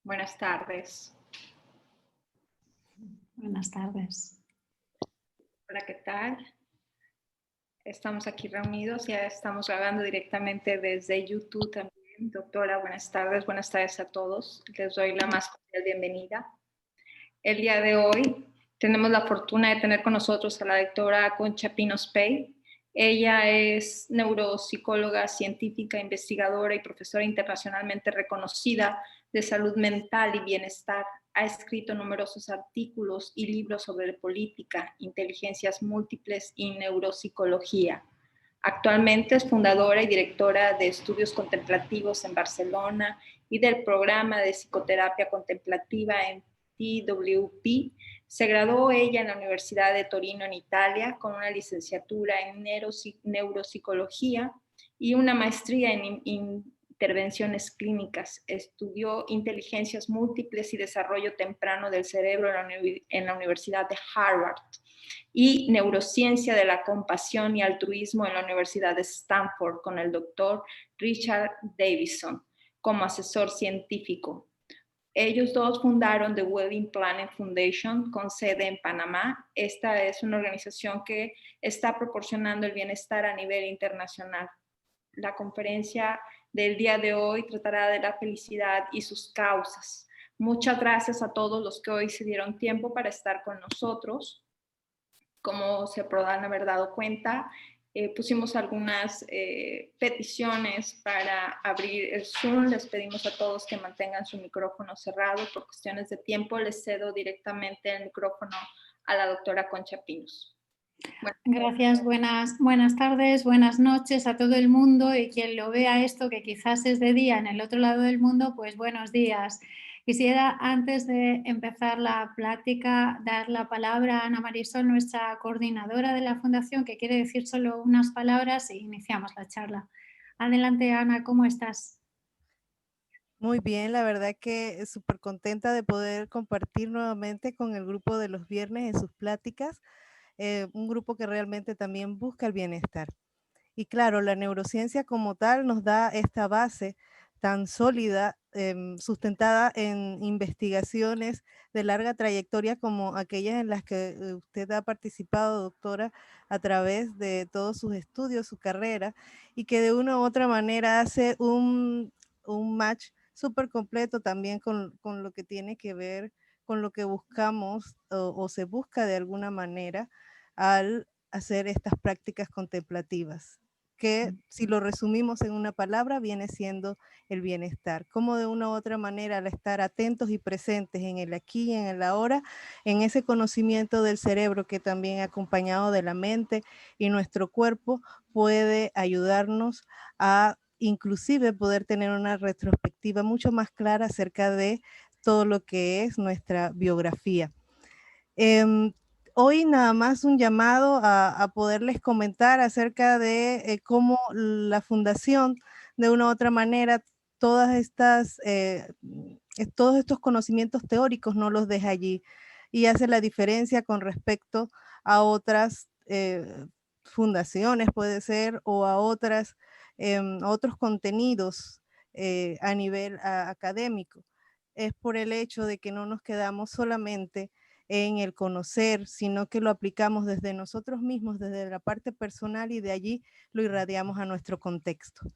Buenas tardes. Buenas tardes. Hola, ¿qué tal? Estamos aquí reunidos, ya estamos grabando directamente desde YouTube también. Doctora, buenas tardes a todos. Les doy la más cordial bienvenida. El día de hoy tenemos la fortuna de tener con nosotros a la doctora Concha Pinos Pey. Ella es neuropsicóloga, científica, investigadora y profesora internacionalmente reconocida de salud mental y bienestar. Ha escrito numerosos artículos y libros sobre política, inteligencias múltiples y neuropsicología. Actualmente es fundadora y directora de estudios contemplativos en Barcelona y del programa de psicoterapia contemplativa en TWP. Se graduó ella en la Universidad de Torino, en Italia, con una licenciatura en neuropsicología y una maestría en intervenciones clínicas. Estudió inteligencias múltiples y desarrollo temprano del cerebro en la Universidad de Harvard y neurociencia de la compasión y altruismo en la Universidad de Stanford con el doctor Richard Davidson como asesor científico. Ellos dos fundaron The Wellbeing Planet Foundation con sede en Panamá. Esta es una organización que está proporcionando el bienestar a nivel internacional. La conferencia del día de hoy tratará de la felicidad y sus causas. Muchas gracias a todos los que hoy se dieron tiempo para estar con nosotros. Como se podrán haber dado cuenta, pusimos algunas peticiones para abrir el Zoom. Les pedimos a todos que mantengan su micrófono cerrado. Por cuestiones de tiempo, les cedo directamente el micrófono a la doctora Concha Pinos. Gracias, buenas tardes, buenas noches a todo el mundo, y quien lo vea esto, que quizás es de día en el otro lado del mundo, pues buenos días. Quisiera, antes de empezar la plática, dar la palabra a Ana Marisol, nuestra coordinadora de la Fundación, que quiere decir solo unas palabras e iniciamos la charla. Adelante, Ana, ¿cómo estás? Muy bien, la verdad que súper contenta de poder compartir nuevamente con el grupo de los viernes en sus pláticas, un grupo que realmente también busca el bienestar. Y claro, la neurociencia como tal nos da esta base tan sólida, sustentada en investigaciones de larga trayectoria como aquellas en las que usted ha participado, doctora, a través de todos sus estudios, su carrera, y que de una u otra manera hace un match súper completo también con lo que tiene que ver con lo que buscamos o se busca de alguna manera al hacer estas prácticas contemplativas, que si lo resumimos en una palabra viene siendo el bienestar. Como de una u otra manera, al estar atentos y presentes en el aquí y en el ahora, en ese conocimiento del cerebro que también acompañado de la mente y nuestro cuerpo puede ayudarnos a inclusive poder tener una retrospectiva mucho más clara acerca de todo lo que es nuestra biografía. Hoy nada más un llamado a poderles comentar acerca de cómo la Fundación, de una u otra manera, todos estos conocimientos teóricos no los deja allí y hace la diferencia con respecto a otras fundaciones, puede ser, o a otros contenidos a nivel académico. Es por el hecho de que no nos quedamos solamente en el conocer, sino que lo aplicamos desde nosotros mismos, desde la parte personal, y de allí lo irradiamos a nuestro contexto.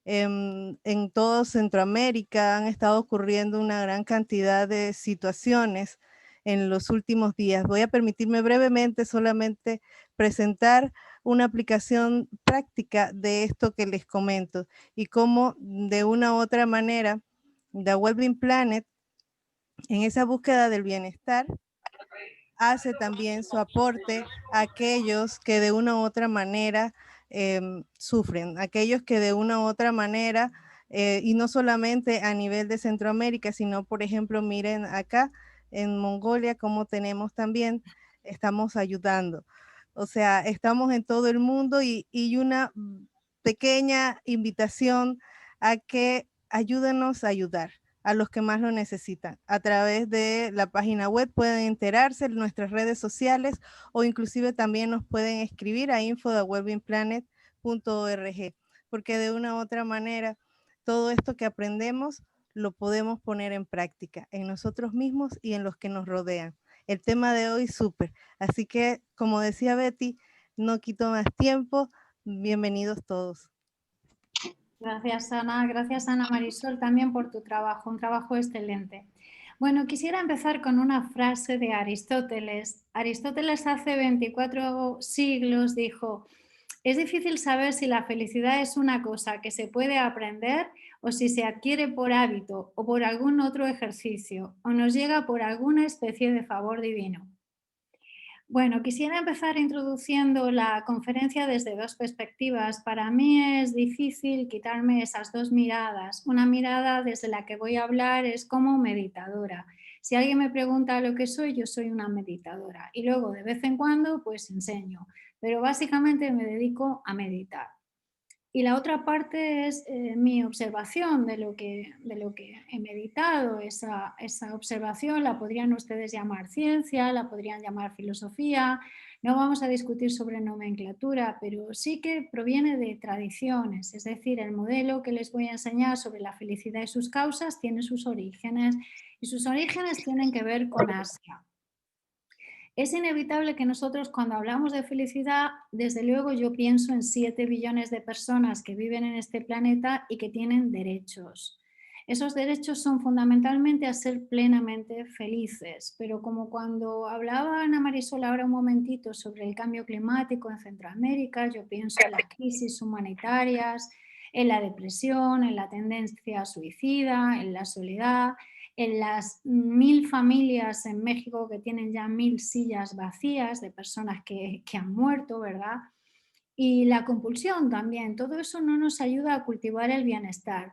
En todo Centroamérica han estado ocurriendo una gran cantidad de situaciones en los últimos días. Voy a permitirme brevemente solamente presentar una aplicación práctica de esto que les comento y cómo de una u otra manera The Wellbeing Planet, en esa búsqueda del bienestar, hace también su aporte a aquellos que de una u otra manera sufren, aquellos que de una u otra manera, y no solamente a nivel de Centroamérica, sino por ejemplo, miren acá en Mongolia como tenemos también, estamos ayudando. O sea, estamos en todo el mundo y una pequeña invitación a que ayúdenos a ayudar a los que más lo necesitan. A través de la página web pueden enterarse en nuestras redes sociales o inclusive también nos pueden escribir a info@wellbeingplanet.org, porque de una u otra manera todo esto que aprendemos lo podemos poner en práctica en nosotros mismos y en los que nos rodean. El tema de hoy, súper. Así que, como decía Betty, no quito más tiempo. Bienvenidos todos. Gracias, Ana Marisol, también por tu trabajo, un trabajo excelente. Bueno, quisiera empezar con una frase de Aristóteles. Aristóteles hace 24 siglos dijo: es difícil saber si la felicidad es una cosa que se puede aprender o si se adquiere por hábito o por algún otro ejercicio o nos llega por alguna especie de favor divino. Bueno, quisiera empezar introduciendo la conferencia desde dos perspectivas. Para mí es difícil quitarme esas dos miradas. Una mirada desde la que voy a hablar es como meditadora. Si alguien me pregunta lo que soy, yo soy una meditadora. Y luego de vez en cuando pues enseño, pero básicamente me dedico a meditar. Y la otra parte es mi observación de lo que he meditado. Esa observación la podrían ustedes llamar ciencia, la podrían llamar filosofía. No vamos a discutir sobre nomenclatura, pero sí que proviene de tradiciones. Es decir, el modelo que les voy a enseñar sobre la felicidad y sus causas tiene sus orígenes, y sus orígenes tienen que ver con Asia. Es inevitable que nosotros, cuando hablamos de felicidad, desde luego yo pienso en 7 billones de personas que viven en este planeta y que tienen derechos. Esos derechos son fundamentalmente a ser plenamente felices, pero como cuando hablaba Ana Marisol ahora un momentito sobre el cambio climático en Centroamérica, yo pienso en las crisis humanitarias, en la depresión, en la tendencia suicida, en la soledad, en las 1000 familias en México que tienen ya 1000 sillas vacías de personas que han muerto, ¿verdad? Y la compulsión también, todo eso no nos ayuda a cultivar el bienestar.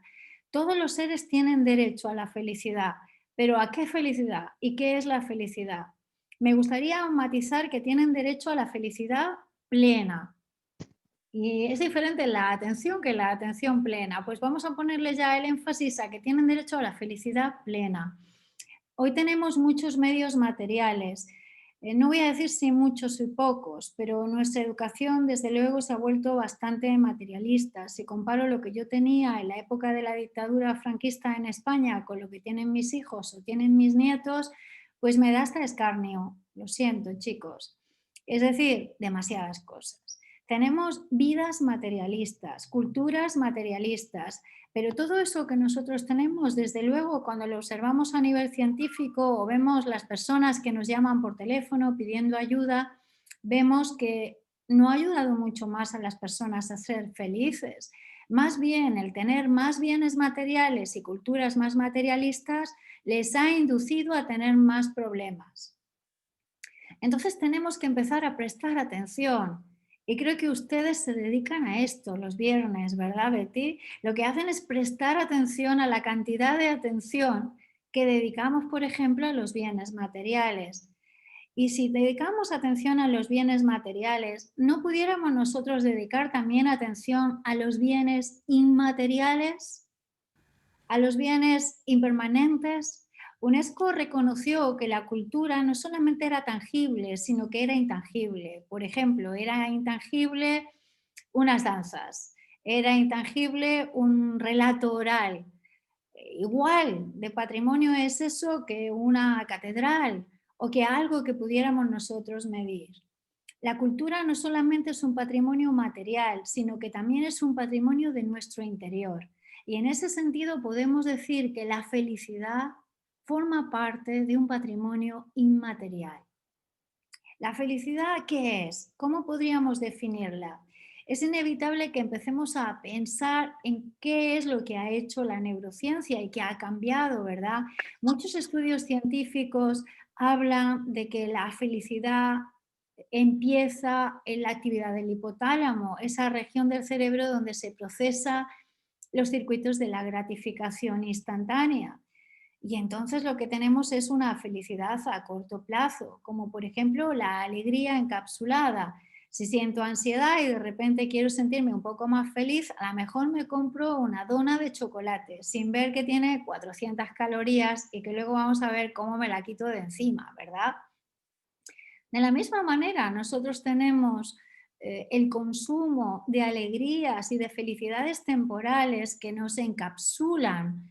Todos los seres tienen derecho a la felicidad, pero ¿a qué felicidad? ¿Y qué es la felicidad? Me gustaría matizar que tienen derecho a la felicidad plena. Y es diferente la atención que la atención plena. Pues vamos a ponerle ya el énfasis a que tienen derecho a la felicidad plena. Hoy tenemos muchos medios materiales. No voy a decir si muchos y pocos, pero nuestra educación desde luego se ha vuelto bastante materialista. Si comparo lo que yo tenía en la época de la dictadura franquista en España con lo que tienen mis hijos o tienen mis nietos, pues me da hasta escarnio. Lo siento, chicos. Es decir, demasiadas cosas. Tenemos vidas materialistas, culturas materialistas, pero todo eso que nosotros tenemos, desde luego, cuando lo observamos a nivel científico o vemos las personas que nos llaman por teléfono pidiendo ayuda, vemos que no ha ayudado mucho más a las personas a ser felices. Más bien, el tener más bienes materiales y culturas más materialistas les ha inducido a tener más problemas. Entonces tenemos que empezar a prestar atención. Y creo que ustedes se dedican a esto los viernes, ¿verdad, Betty? Lo que hacen es prestar atención a la cantidad de atención que dedicamos, por ejemplo, a los bienes materiales. Y si dedicamos atención a los bienes materiales, ¿no pudiéramos nosotros dedicar también atención a los bienes inmateriales? A los bienes impermanentes. UNESCO reconoció que la cultura no solamente era tangible, sino que era intangible. Por ejemplo, era intangible unas danzas, era intangible un relato oral. Igual de patrimonio es eso que una catedral o que algo que pudiéramos nosotros medir. La cultura no solamente es un patrimonio material, sino que también es un patrimonio de nuestro interior. Y en ese sentido podemos decir que la felicidad forma parte de un patrimonio inmaterial. ¿La felicidad qué es? ¿Cómo podríamos definirla? Es inevitable que empecemos a pensar en qué es lo que ha hecho la neurociencia y que ha cambiado, ¿verdad? Muchos estudios científicos hablan de que la felicidad empieza en la actividad del hipotálamo, esa región del cerebro donde se procesa los circuitos de la gratificación instantánea. Y entonces lo que tenemos es una felicidad a corto plazo, como por ejemplo la alegría encapsulada. Si siento ansiedad y de repente quiero sentirme un poco más feliz, a lo mejor me compro una dona de chocolate sin ver que tiene 400 calorías y que luego vamos a ver cómo me la quito de encima, ¿verdad? De la misma manera, nosotros tenemos el consumo de alegrías y de felicidades temporales que nos encapsulan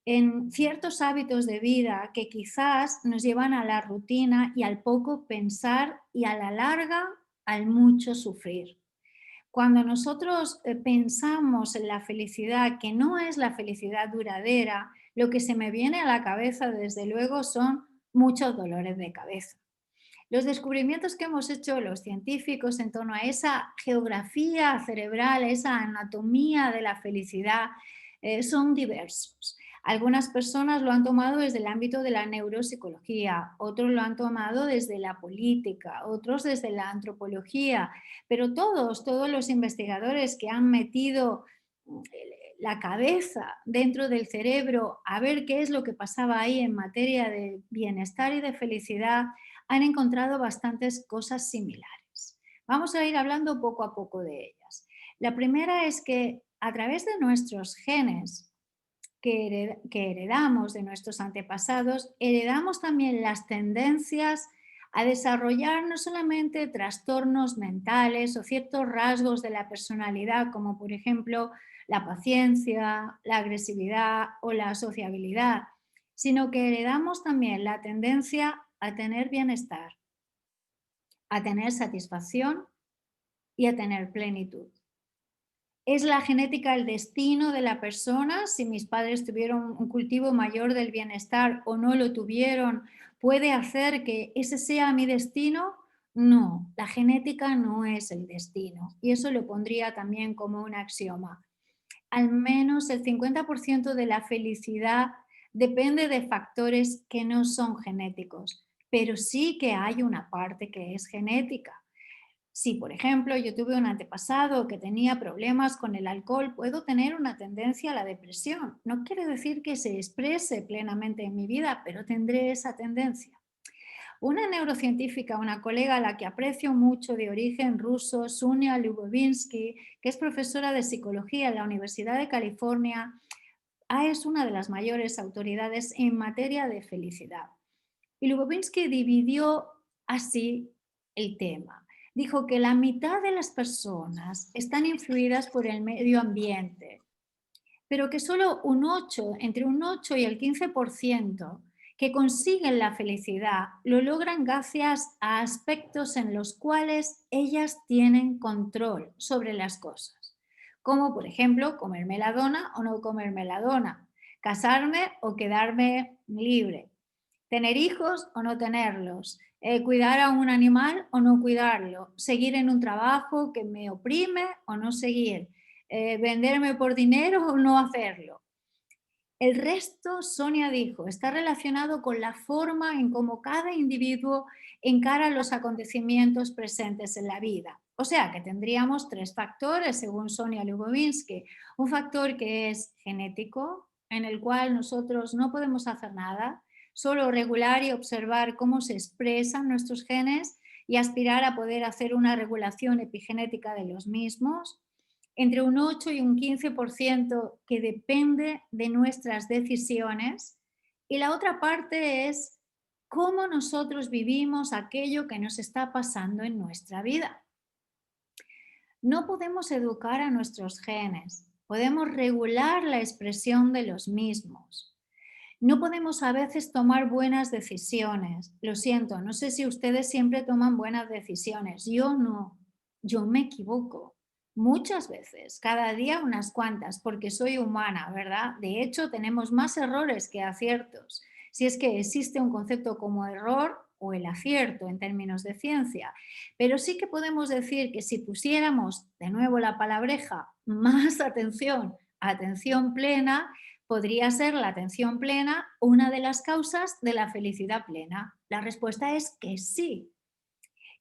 en ciertos hábitos de vida que quizás nos llevan a la rutina y al poco pensar y a la larga al mucho sufrir. Cuando nosotros pensamos en la felicidad, que no es la felicidad duradera, lo que se me viene a la cabeza desde luego son muchos dolores de cabeza. Los descubrimientos que hemos hecho los científicos en torno a esa geografía cerebral, esa anatomía de la felicidad, son diversos. Algunas personas lo han tomado desde el ámbito de la neuropsicología, otros lo han tomado desde la política, otros desde la antropología, pero todos los investigadores que han metido la cabeza dentro del cerebro a ver qué es lo que pasaba ahí en materia de bienestar y de felicidad, han encontrado bastantes cosas similares. Vamos a ir hablando poco a poco de ellas. La primera es que a través de nuestros genes que heredamos de nuestros antepasados, heredamos también las tendencias a desarrollar no solamente trastornos mentales o ciertos rasgos de la personalidad, como por ejemplo la paciencia, la agresividad o la sociabilidad, sino que heredamos también la tendencia a tener bienestar, a tener satisfacción y a tener plenitud. ¿Es la genética el destino de la persona? Si mis padres tuvieron un cultivo mayor del bienestar o no lo tuvieron, ¿puede hacer que ese sea mi destino? No, la genética no es el destino. Y eso lo pondría también como un axioma. Al menos el 50% de la felicidad depende de factores que no son genéticos, pero sí que hay una parte que es genética. Si, por ejemplo, yo tuve un antepasado que tenía problemas con el alcohol, puedo tener una tendencia a la depresión. No quiere decir que se exprese plenamente en mi vida, pero tendré esa tendencia. Una neurocientífica, una colega a la que aprecio mucho de origen ruso, Sonia Lyubomirsky, que es profesora de psicología en la Universidad de California, es una de las mayores autoridades en materia de felicidad. Y Lyubomirsky dividió así el tema. Dijo que la mitad de las personas están influidas por el medio ambiente, pero que solo entre un 8 y el 15% que consiguen la felicidad lo logran gracias a aspectos en los cuales ellas tienen control sobre las cosas, como por ejemplo comer meladona o no comer meladona, casarme o quedarme libre, tener hijos o no tenerlos, cuidar a un animal o no cuidarlo, seguir en un trabajo que me oprime o no seguir, venderme por dinero o no hacerlo. El resto, Sonia dijo, está relacionado con la forma en cómo cada individuo encara los acontecimientos presentes en la vida. O sea que tendríamos 3 factores, según Sonia Lyubomirsky. Un factor que es genético, en el cual nosotros no podemos hacer nada, solo regular y observar cómo se expresan nuestros genes y aspirar a poder hacer una regulación epigenética de los mismos. Entre un 8 y un 15% que depende de nuestras decisiones, y la otra parte es cómo nosotros vivimos aquello que nos está pasando en nuestra vida. No podemos educar a nuestros genes, podemos regular la expresión de los mismos. No podemos a veces tomar buenas decisiones. Lo siento, no sé si ustedes siempre toman buenas decisiones. Yo no, yo me equivoco. Muchas veces, cada día unas cuantas, porque soy humana, ¿verdad? De hecho, tenemos más errores que aciertos. Si es que existe un concepto como error o el acierto en términos de ciencia. Pero sí que podemos decir que si pusiéramos, de nuevo la palabreja, más atención, atención plena, ¿podría ser la atención plena una de las causas de la felicidad plena? La respuesta es que sí.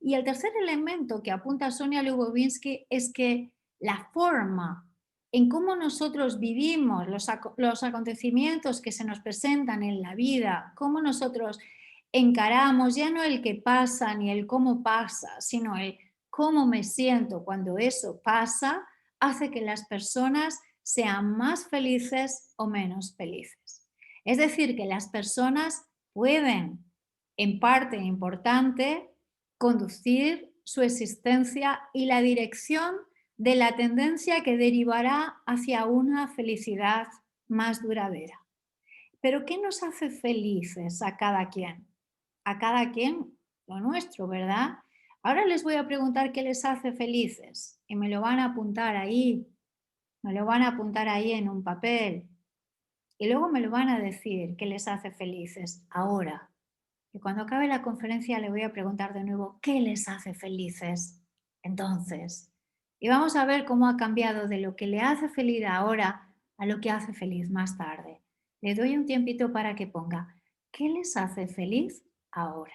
Y el tercer elemento que apunta Sonia Lyubomirsky es que la forma en cómo nosotros vivimos los acontecimientos que se nos presentan en la vida, cómo nosotros encaramos ya no el que pasa ni el cómo pasa, sino el cómo me siento cuando eso pasa, hace que las personas sean más felices o menos felices. Es decir, que las personas pueden, en parte importante, conducir su existencia y la dirección de la tendencia que derivará hacia una felicidad más duradera. Pero ¿qué nos hace felices a cada quien? A cada quien lo nuestro, ¿verdad? Ahora les voy a preguntar qué les hace felices y me lo van a apuntar ahí, me lo van a apuntar ahí en un papel y luego me lo van a decir qué les hace felices ahora. Y cuando acabe la conferencia le voy a preguntar de nuevo qué les hace felices entonces. Y vamos a ver cómo ha cambiado de lo que le hace feliz ahora a lo que hace feliz más tarde. Le doy un tiempito para que ponga qué les hace feliz ahora.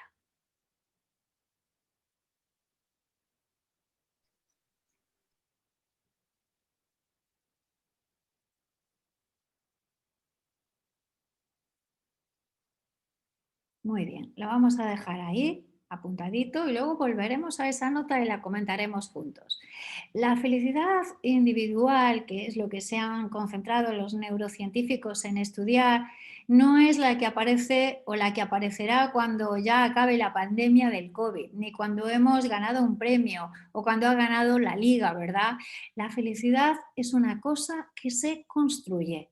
Muy bien, lo vamos a dejar ahí apuntadito y luego volveremos a esa nota y la comentaremos juntos. La felicidad individual, que es lo que se han concentrado los neurocientíficos en estudiar, no es la que aparece o la que aparecerá cuando ya acabe la pandemia del COVID, ni cuando hemos ganado un premio o cuando ha ganado la liga, ¿verdad? La felicidad es una cosa que se construye.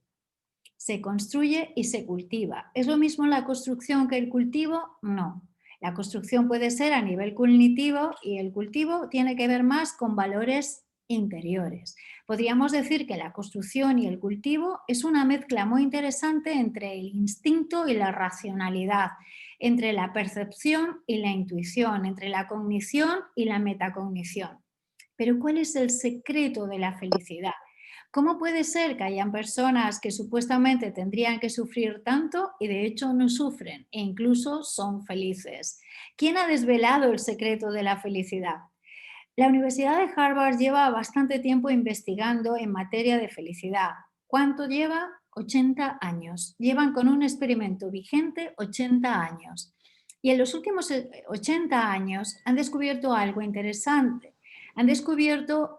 Se construye y se cultiva. ¿Es lo mismo la construcción que el cultivo? No. La construcción puede ser a nivel cognitivo y el cultivo tiene que ver más con valores interiores. Podríamos decir que la construcción y el cultivo es una mezcla muy interesante entre el instinto y la racionalidad, entre la percepción y la intuición, entre la cognición y la metacognición. Pero ¿cuál es el secreto de la felicidad? ¿Cómo puede ser que hayan personas que supuestamente tendrían que sufrir tanto y de hecho no sufren e incluso son felices? ¿Quién ha desvelado el secreto de la felicidad? La Universidad de Harvard lleva bastante tiempo investigando en materia de felicidad. ¿Cuánto lleva? 80 años. Llevan con un experimento vigente 80 años. Y en los últimos 80 años han descubierto algo interesante. Han descubierto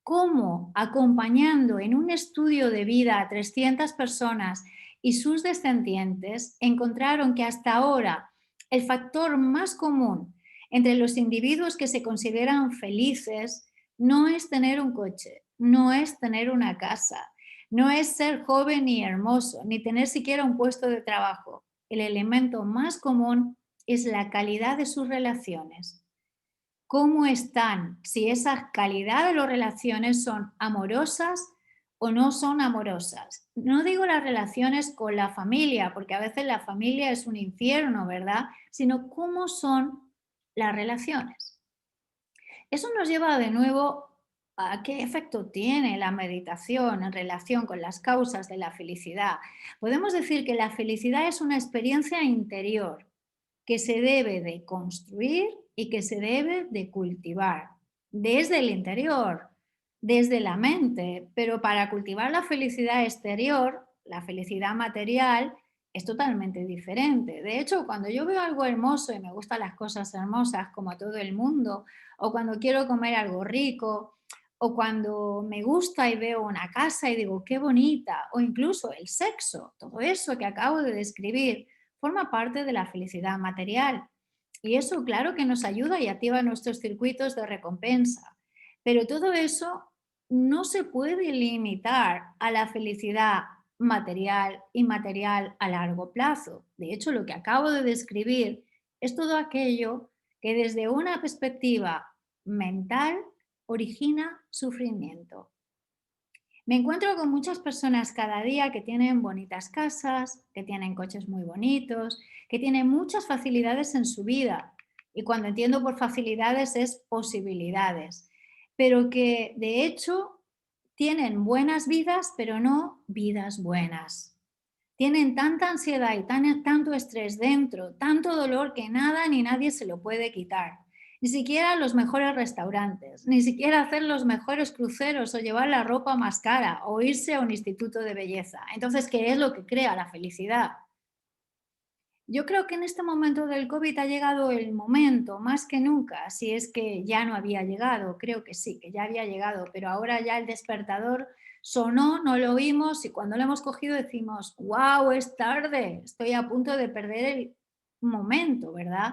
cómo, acompañando en un estudio de vida a 300 personas y sus descendientes, encontraron que hasta ahora el factor más común entre los individuos que se consideran felices no es tener un coche, no es tener una casa, no es ser joven y hermoso, ni tener siquiera un puesto de trabajo. El elemento más común es la calidad de sus relaciones. ¿Cómo están? Si esa calidad de las relaciones son amorosas o no son amorosas. No digo las relaciones con la familia, porque a veces la familia es un infierno, ¿verdad? Sino cómo son las relaciones. Eso nos lleva de nuevo a qué efecto tiene la meditación en relación con las causas de la felicidad. Podemos decir que la felicidad es una experiencia interior que se debe de construir y que se debe de cultivar desde el interior, desde la mente, pero para cultivar la felicidad exterior, la felicidad material, es totalmente diferente. De hecho, cuando yo veo algo hermoso y me gustan las cosas hermosas como todo el mundo, o cuando quiero comer algo rico, o cuando me gusta y veo una casa y digo, qué bonita, o incluso el sexo, todo eso que acabo de describir, forma parte de la felicidad material. Y eso, claro que nos ayuda y activa nuestros circuitos de recompensa. Pero todo eso no se puede limitar a la felicidad material y material a largo plazo. De hecho, lo que acabo de describir es todo aquello que desde una perspectiva mental origina sufrimiento. Me encuentro con muchas personas cada día que tienen bonitas casas, que tienen coches muy bonitos, que tienen muchas facilidades en su vida. Y cuando entiendo por facilidades es posibilidades, pero que de hecho tienen buenas vidas, pero no vidas buenas. Tienen tanta ansiedad y tanto estrés dentro, tanto dolor que nada ni nadie se lo puede quitar. Ni siquiera los mejores restaurantes, ni siquiera hacer los mejores cruceros o llevar la ropa más cara o irse a un instituto de belleza. Entonces, ¿qué es lo que crea la felicidad? Yo creo que en este momento del COVID ha llegado el momento, más que nunca, si es que ya no había llegado, creo que sí, que ya había llegado, pero ahora ya el despertador sonó, no lo oímos y cuando lo hemos cogido decimos, wow, es tarde, estoy a punto de perder el momento, ¿verdad?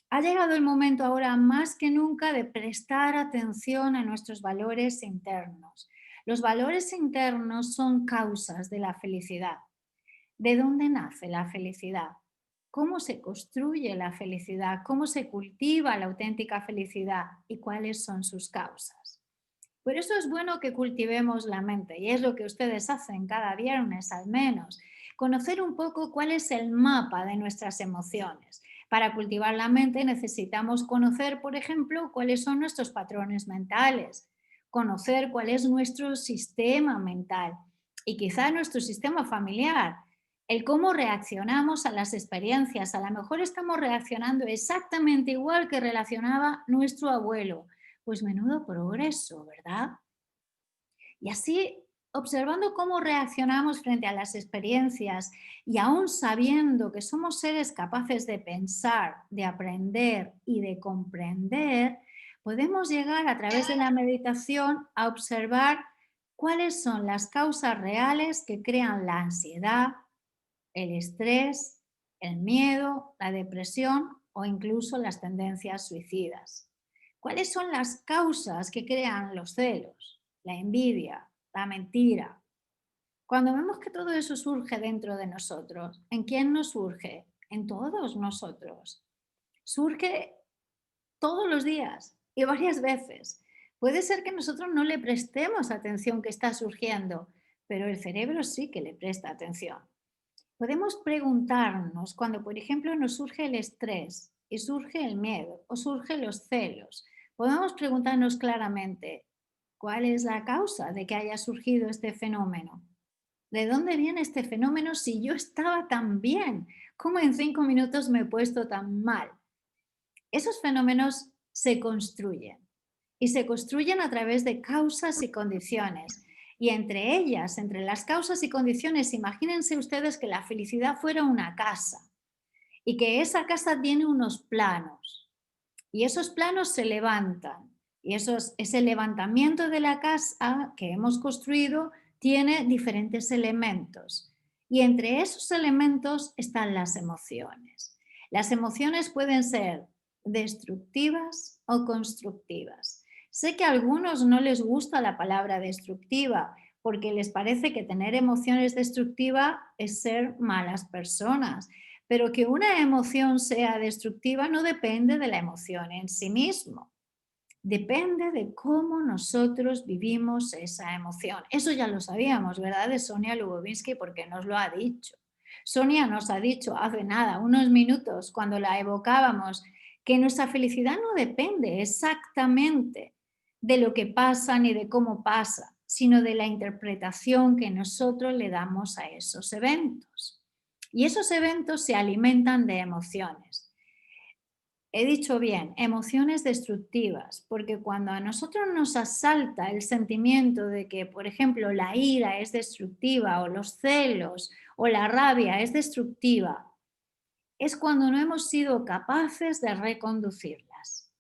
Ha llegado el momento ahora más que nunca de prestar atención a nuestros valores internos. Los valores internos son causas de la felicidad. ¿De dónde nace la felicidad? ¿Cómo se construye la felicidad? ¿Cómo se cultiva la auténtica felicidad? ¿Y cuáles son sus causas? Por eso es bueno que cultivemos la mente, y es lo que ustedes hacen cada viernes al menos, conocer un poco cuál es el mapa de nuestras emociones. Para cultivar la mente necesitamos conocer, por ejemplo, cuáles son nuestros patrones mentales, conocer cuál es nuestro sistema mental y quizá nuestro sistema familiar, el cómo reaccionamos a las experiencias. A lo mejor estamos reaccionando exactamente igual que relacionaba nuestro abuelo. Pues menudo progreso, ¿verdad? Y así, observando cómo reaccionamos frente a las experiencias y aún sabiendo que somos seres capaces de pensar, de aprender y de comprender, podemos llegar a través de la meditación a observar cuáles son las causas reales que crean la ansiedad, el estrés, el miedo, la depresión o incluso las tendencias suicidas. ¿Cuáles son las causas que crean los celos, la envidia, la mentira? Cuando vemos que todo eso surge dentro de nosotros, ¿en quién nos surge? En todos nosotros. Surge todos los días y varias veces. Puede ser que nosotros no le prestemos atención que está surgiendo, pero el cerebro sí que le presta atención. Podemos preguntarnos cuando, por ejemplo, nos surge el estrés y surge el miedo o surgen los celos. Podemos preguntarnos claramente, ¿cuál es la causa de que haya surgido este fenómeno? ¿De dónde viene este fenómeno si yo estaba tan bien? ¿Cómo en 5 minutos me he puesto tan mal? Esos fenómenos se construyen y se construyen a través de causas y condiciones. Y entre ellas, entre las causas y condiciones, imagínense ustedes que la felicidad fuera una casa y que esa casa tiene unos planos y esos planos se levantan y ese levantamiento de la casa que hemos construido tiene diferentes elementos y entre esos elementos están las emociones. Las emociones pueden ser destructivas o constructivas. Sé que a algunos no les gusta la palabra destructiva porque les parece que tener emociones destructivas es ser malas personas, pero que una emoción sea destructiva no depende de la emoción en sí mismo. Depende de cómo nosotros vivimos esa emoción. Eso ya lo sabíamos, ¿verdad? De Sonia Lubovinsky, porque nos lo ha dicho. Sonia nos ha dicho hace nada, unos minutos, cuando la evocábamos, que nuestra felicidad no depende exactamente de lo que pasa ni de cómo pasa, sino de la interpretación que nosotros le damos a esos eventos. Y esos eventos se alimentan de emociones. He dicho bien, emociones destructivas, porque cuando a nosotros nos asalta el sentimiento de que, por ejemplo, la ira es destructiva o los celos o la rabia es destructiva, es cuando no hemos sido capaces de reconducirlas.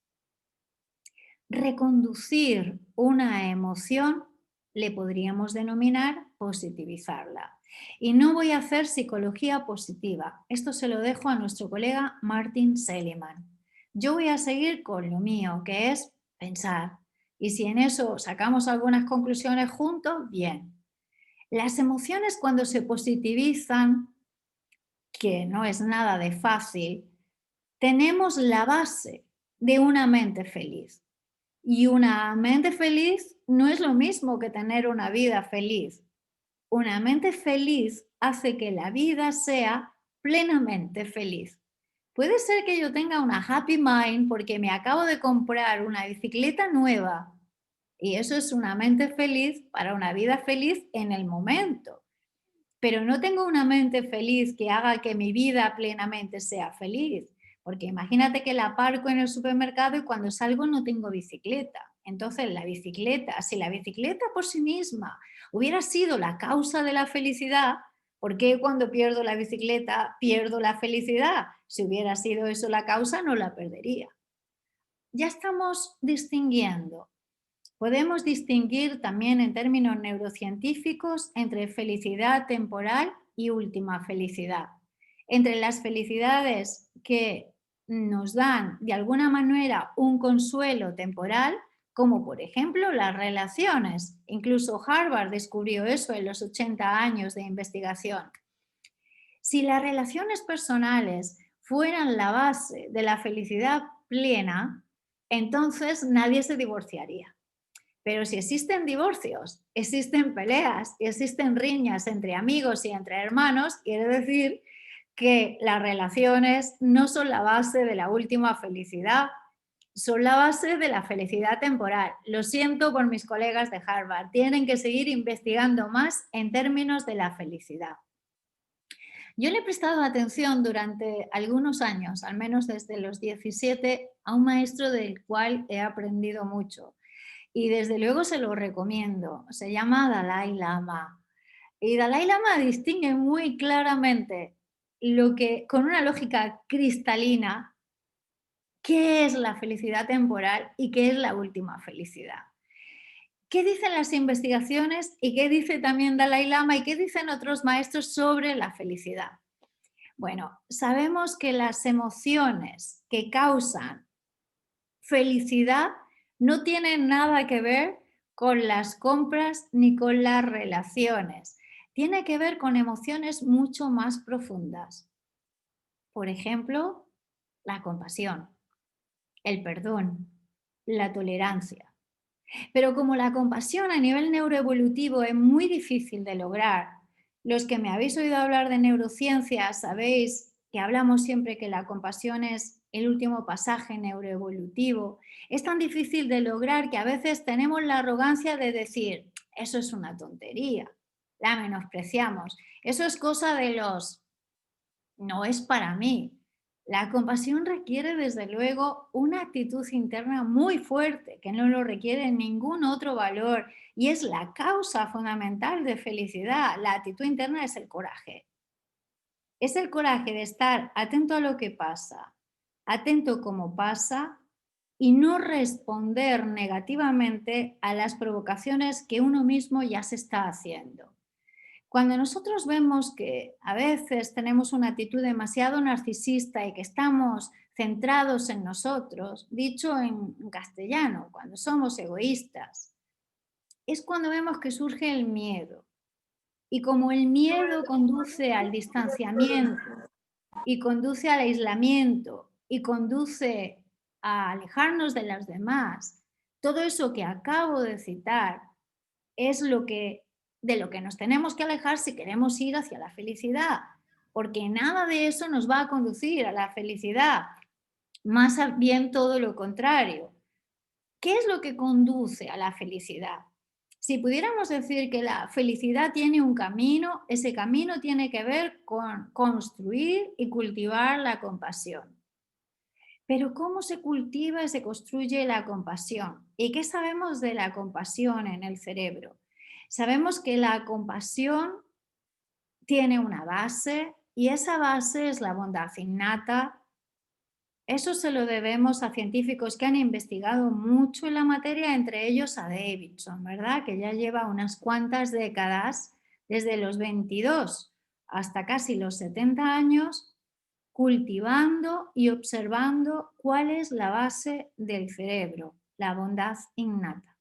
Reconducir una emoción le podríamos denominar positivizarla. Y no voy a hacer psicología positiva, esto se lo dejo a nuestro colega Martin Seligman. Yo voy a seguir con lo mío, que es pensar. Y si en eso sacamos algunas conclusiones juntos, bien. Las emociones cuando se positivizan, que no es nada de fácil, tenemos la base de una mente feliz. Y una mente feliz no es lo mismo que tener una vida feliz. Una mente feliz hace que la vida sea plenamente feliz. Puede ser que yo tenga una happy mind porque me acabo de comprar una bicicleta nueva y eso es una mente feliz para una vida feliz en el momento. Pero no tengo una mente feliz que haga que mi vida plenamente sea feliz. Porque imagínate que la aparco en el supermercado y cuando salgo no tengo bicicleta. Entonces la bicicleta, si la bicicleta por sí misma hubiera sido la causa de la felicidad, ¿por qué cuando pierdo la bicicleta pierdo la felicidad? Si hubiera sido eso la causa, no la perdería. Ya estamos distinguiendo. Podemos distinguir también en términos neurocientíficos entre felicidad temporal y última felicidad. Entre las felicidades que nos dan de alguna manera un consuelo temporal, como por ejemplo las relaciones. Incluso Harvard descubrió eso en los 80 años de investigación. Si las relaciones personales fueran la base de la felicidad plena, entonces nadie se divorciaría. Pero si existen divorcios, existen peleas y existen riñas entre amigos y entre hermanos, quiere decir que las relaciones no son la base de la última felicidad, son la base de la felicidad temporal. Lo siento por mis colegas de Harvard, tienen que seguir investigando más en términos de la felicidad. Yo le he prestado atención durante algunos años, al menos desde los 17, a un maestro del cual he aprendido mucho. Y desde luego se lo recomiendo. Se llama Dalai Lama. Y Dalai Lama distingue muy claramente lo que, con una lógica cristalina, qué es la felicidad temporal y qué es la última felicidad. ¿Qué dicen las investigaciones y qué dice también Dalai Lama y qué dicen otros maestros sobre la felicidad? Bueno, sabemos que las emociones que causan felicidad no tienen nada que ver con las compras ni con las relaciones. Tiene que ver con emociones mucho más profundas. Por ejemplo, la compasión, el perdón, la tolerancia. Pero como la compasión a nivel neuroevolutivo es muy difícil de lograr, los que me habéis oído hablar de neurociencia sabéis que hablamos siempre que la compasión es el último pasaje neuroevolutivo. Es tan difícil de lograr que a veces tenemos la arrogancia de decir, eso es una tontería, la menospreciamos, eso es cosa de los, no es para mí. La compasión requiere, desde luego, una actitud interna muy fuerte, que no lo requiere ningún otro valor, y es la causa fundamental de felicidad. La actitud interna es el coraje. Es el coraje de estar atento a lo que pasa, atento cómo pasa, y no responder negativamente a las provocaciones que uno mismo ya se está haciendo. Cuando nosotros vemos que a veces tenemos una actitud demasiado narcisista y que estamos centrados en nosotros, dicho en castellano, cuando somos egoístas, es cuando vemos que surge el miedo. Y como el miedo conduce al distanciamiento y conduce al aislamiento y conduce a alejarnos de los demás, todo eso que acabo de citar es de lo que nos tenemos que alejar si queremos ir hacia la felicidad, porque nada de eso nos va a conducir a la felicidad, más bien todo lo contrario. ¿Qué es lo que conduce a la felicidad? Si pudiéramos decir que la felicidad tiene un camino, ese camino tiene que ver con construir y cultivar la compasión. Pero ¿cómo se cultiva y se construye la compasión? ¿Y qué sabemos de la compasión en el cerebro? Sabemos que la compasión tiene una base y esa base es la bondad innata. Eso se lo debemos a científicos que han investigado mucho en la materia, entre ellos a Davidson, ¿verdad? Que ya lleva unas cuantas décadas, desde los 22 hasta casi los 70 años, cultivando y observando cuál es la base del cerebro, la bondad innata.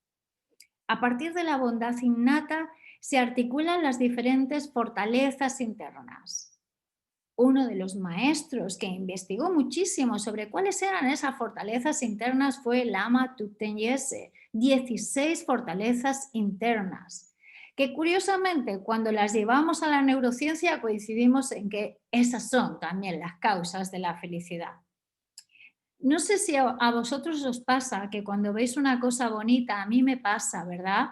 A partir de la bondad innata se articulan las diferentes fortalezas internas. Uno de los maestros que investigó muchísimo sobre cuáles eran esas fortalezas internas fue Lama Thupten Yese, 16 fortalezas internas, que curiosamente cuando las llevamos a la neurociencia coincidimos en que esas son también las causas de la felicidad. No sé si a vosotros os pasa que cuando veis una cosa bonita, a mí me pasa, ¿verdad?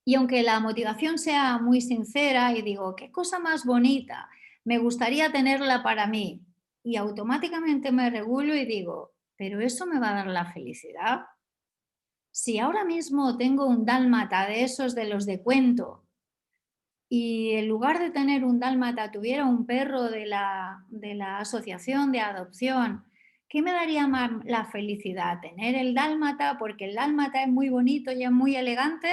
Y aunque la motivación sea muy sincera y digo, qué cosa más bonita, me gustaría tenerla para mí, y automáticamente me regulo y digo, pero eso me va a dar la felicidad. Si ahora mismo tengo un dálmata de esos de los de cuento y en lugar de tener un dálmata tuviera un perro de la asociación de adopción, ¿qué me daría más la felicidad? ¿Tener el dálmata porque el dálmata es muy bonito y es muy elegante?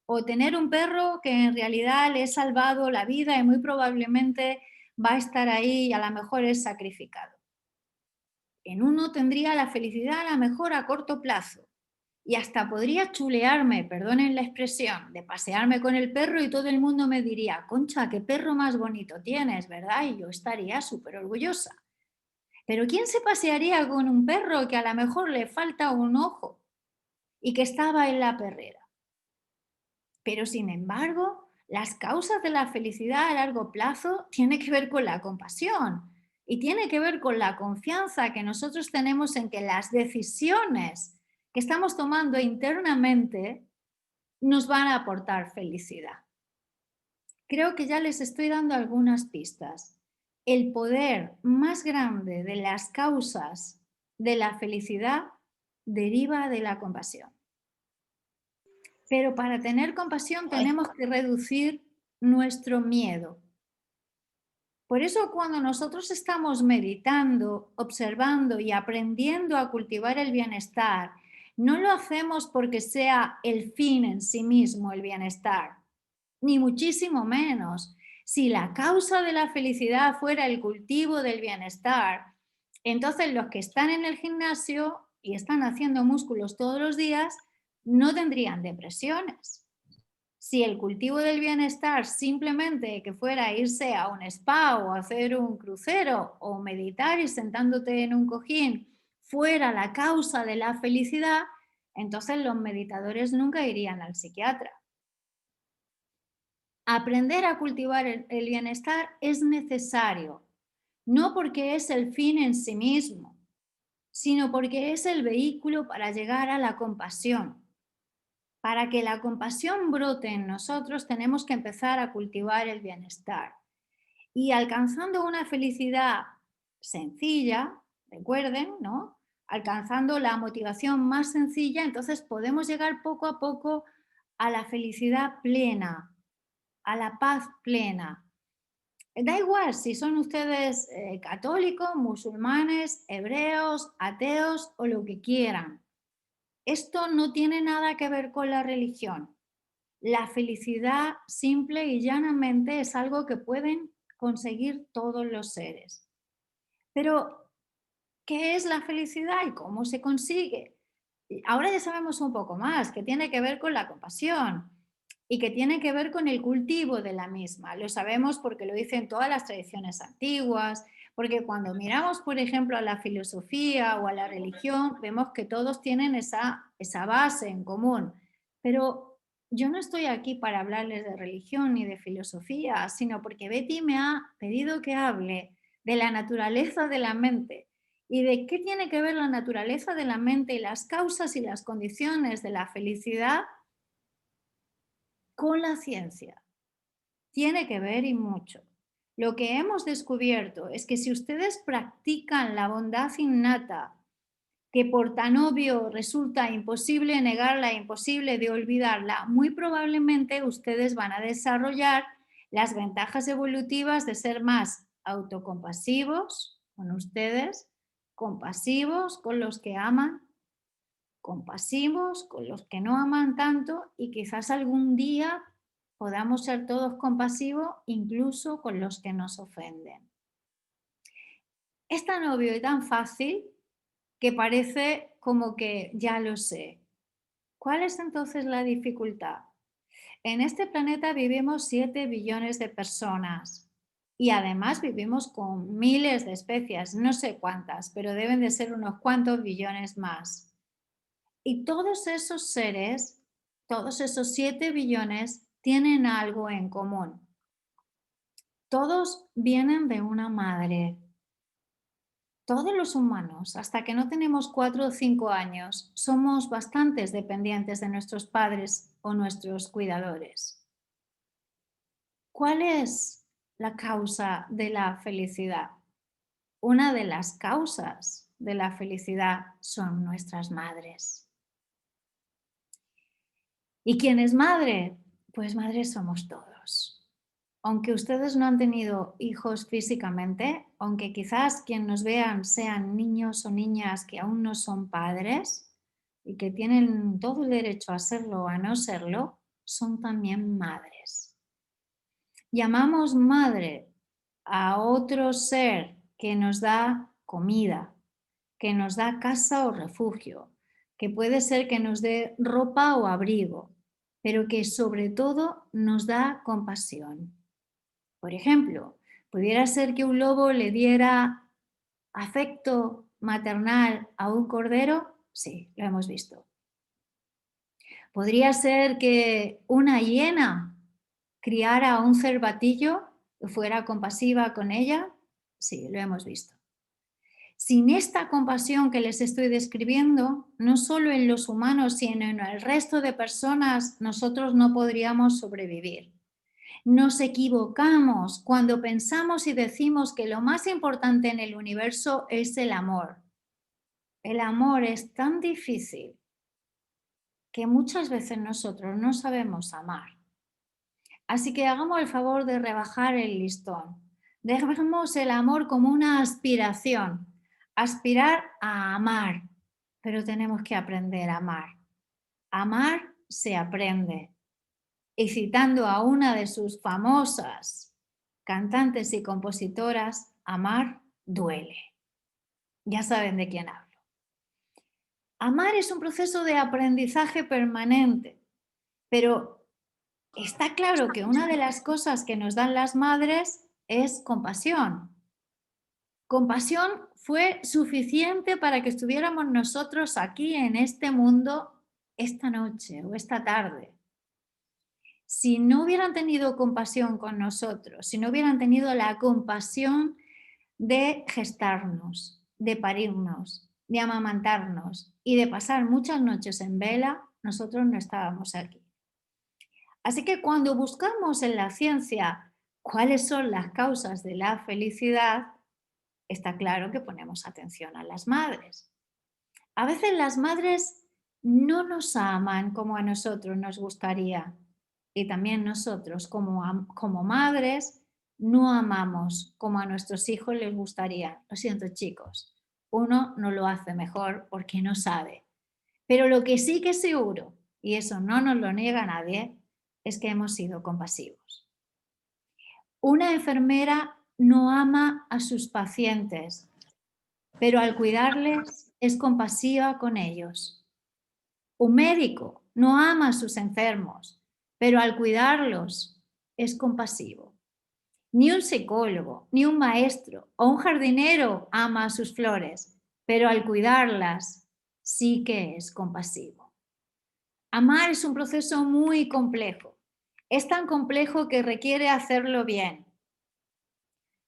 ¿O tener un perro que en realidad le he salvado la vida y muy probablemente va a estar ahí y a lo mejor es sacrificado? En uno tendría la felicidad a lo mejor a corto plazo, y hasta podría chulearme, perdonen la expresión, de pasearme con el perro y todo el mundo me diría, Concha, qué perro más bonito tienes, ¿verdad? Y yo estaría súper orgullosa. Pero ¿quién se pasearía con un perro que a lo mejor le falta un ojo y que estaba en la perrera? Pero sin embargo, las causas de la felicidad a largo plazo tienen que ver con la compasión y tiene que ver con la confianza que nosotros tenemos en que las decisiones que estamos tomando internamente nos van a aportar felicidad. Creo que ya les estoy dando algunas pistas. El poder más grande de las causas de la felicidad deriva de la compasión. Pero para tener compasión tenemos que reducir nuestro miedo. Por eso cuando nosotros estamos meditando, observando y aprendiendo a cultivar el bienestar, no lo hacemos porque sea el fin en sí mismo el bienestar, ni muchísimo menos. Si la causa de la felicidad fuera el cultivo del bienestar, entonces los que están en el gimnasio y están haciendo músculos todos los días no tendrían depresiones. Si el cultivo del bienestar simplemente que fuera irse a un spa o hacer un crucero o meditar y sentándote en un cojín fuera la causa de la felicidad, entonces los meditadores nunca irían al psiquiatra. Aprender a cultivar el bienestar es necesario, no porque es el fin en sí mismo, sino porque es el vehículo para llegar a la compasión. Para que la compasión brote en nosotros tenemos que empezar a cultivar el bienestar. Y alcanzando una felicidad sencilla, recuerden, ¿no? Alcanzando la motivación más sencilla, entonces podemos llegar poco a poco a la felicidad plena, a la paz plena. Da igual si son ustedes católicos, musulmanes, hebreos, ateos o lo que quieran. Esto no tiene nada que ver con la religión. La felicidad simple y llanamente es algo que pueden conseguir todos los seres. Pero, ¿qué es la felicidad y cómo se consigue? Ahora ya sabemos un poco más, que tiene que ver con la compasión y que tiene que ver con el cultivo de la misma. Lo sabemos porque lo dicen todas las tradiciones antiguas, porque cuando miramos, por ejemplo, a la filosofía o a la religión, vemos que todos tienen esa base en común. Pero yo no estoy aquí para hablarles de religión ni de filosofía, sino porque Betty me ha pedido que hable de la naturaleza de la mente. ¿Y de qué tiene que ver la naturaleza de la mente y las causas y las condiciones de la felicidad con la ciencia? Tiene que ver y mucho. Lo que hemos descubierto es que si ustedes practican la bondad innata, que por tan obvio resulta imposible negarla, imposible de olvidarla, muy probablemente ustedes van a desarrollar las ventajas evolutivas de ser más autocompasivos con ustedes, compasivos con los que aman, compasivos con los que no aman tanto y quizás algún día podamos ser todos compasivos incluso con los que nos ofenden. Es tan obvio y tan fácil que parece como que ya lo sé. ¿Cuál es entonces la dificultad? En este planeta vivimos 7 billones de personas y además vivimos con miles de especies, no sé cuántas, pero deben de ser unos cuantos billones más. Y todos esos seres, todos esos 7 billones, tienen algo en común. Todos vienen de una madre. Todos los humanos, hasta que no tenemos 4 o 5 años, somos bastantes dependientes de nuestros padres o nuestros cuidadores. ¿Cuál es la causa de la felicidad? Una de las causas de la felicidad son nuestras madres. ¿Y quién es madre? Pues madres somos todos. Aunque ustedes no han tenido hijos físicamente, aunque quizás quien nos vean sean niños o niñas que aún no son padres y que tienen todo el derecho a serlo o a no serlo, son también madres. Llamamos madre a otro ser que nos da comida, que nos da casa o refugio, que puede ser que nos dé ropa o abrigo, pero que sobre todo nos da compasión. Por ejemplo, pudiera ser que un lobo le diera afecto maternal a un cordero. Sí, lo hemos visto. Podría ser que una hiena criara a un cervatillo y fuera compasiva con ella. Sí, lo hemos visto. Sin esta compasión que les estoy describiendo, no solo en los humanos, sino en el resto de personas, nosotros no podríamos sobrevivir. Nos equivocamos cuando pensamos y decimos que lo más importante en el universo es el amor. El amor es tan difícil que muchas veces nosotros no sabemos amar. Así que hagamos el favor de rebajar el listón. Dejemos el amor como una aspiración, aspirar a amar, pero tenemos que aprender a amar. Amar se aprende. Y citando a una de sus famosas cantantes y compositoras, amar duele. Ya saben de quién hablo. Amar es un proceso de aprendizaje permanente, pero está claro que una de las cosas que nos dan las madres es compasión. Compasión fue suficiente para que estuviéramos nosotros aquí en este mundo esta noche o esta tarde. Si no hubieran tenido compasión con nosotros, si no hubieran tenido la compasión de gestarnos, de parirnos, de amamantarnos y de pasar muchas noches en vela, nosotros no estábamos aquí. Así que cuando buscamos en la ciencia cuáles son las causas de la felicidad, está claro que ponemos atención a las madres. A veces las madres no nos aman como a nosotros nos gustaría y también nosotros como madres no amamos como a nuestros hijos les gustaría. Lo siento, chicos, uno no lo hace mejor porque no sabe. Pero lo que sí que es seguro, y eso no nos lo niega nadie, es que hemos sido compasivos. Una enfermera no ama a sus pacientes, pero al cuidarles es compasiva con ellos. Un médico no ama a sus enfermos, pero al cuidarlos es compasivo. Ni un psicólogo, ni un maestro o un jardinero ama a sus flores, pero al cuidarlas sí que es compasivo. Amar es un proceso muy complejo. Es tan complejo que requiere hacerlo bien.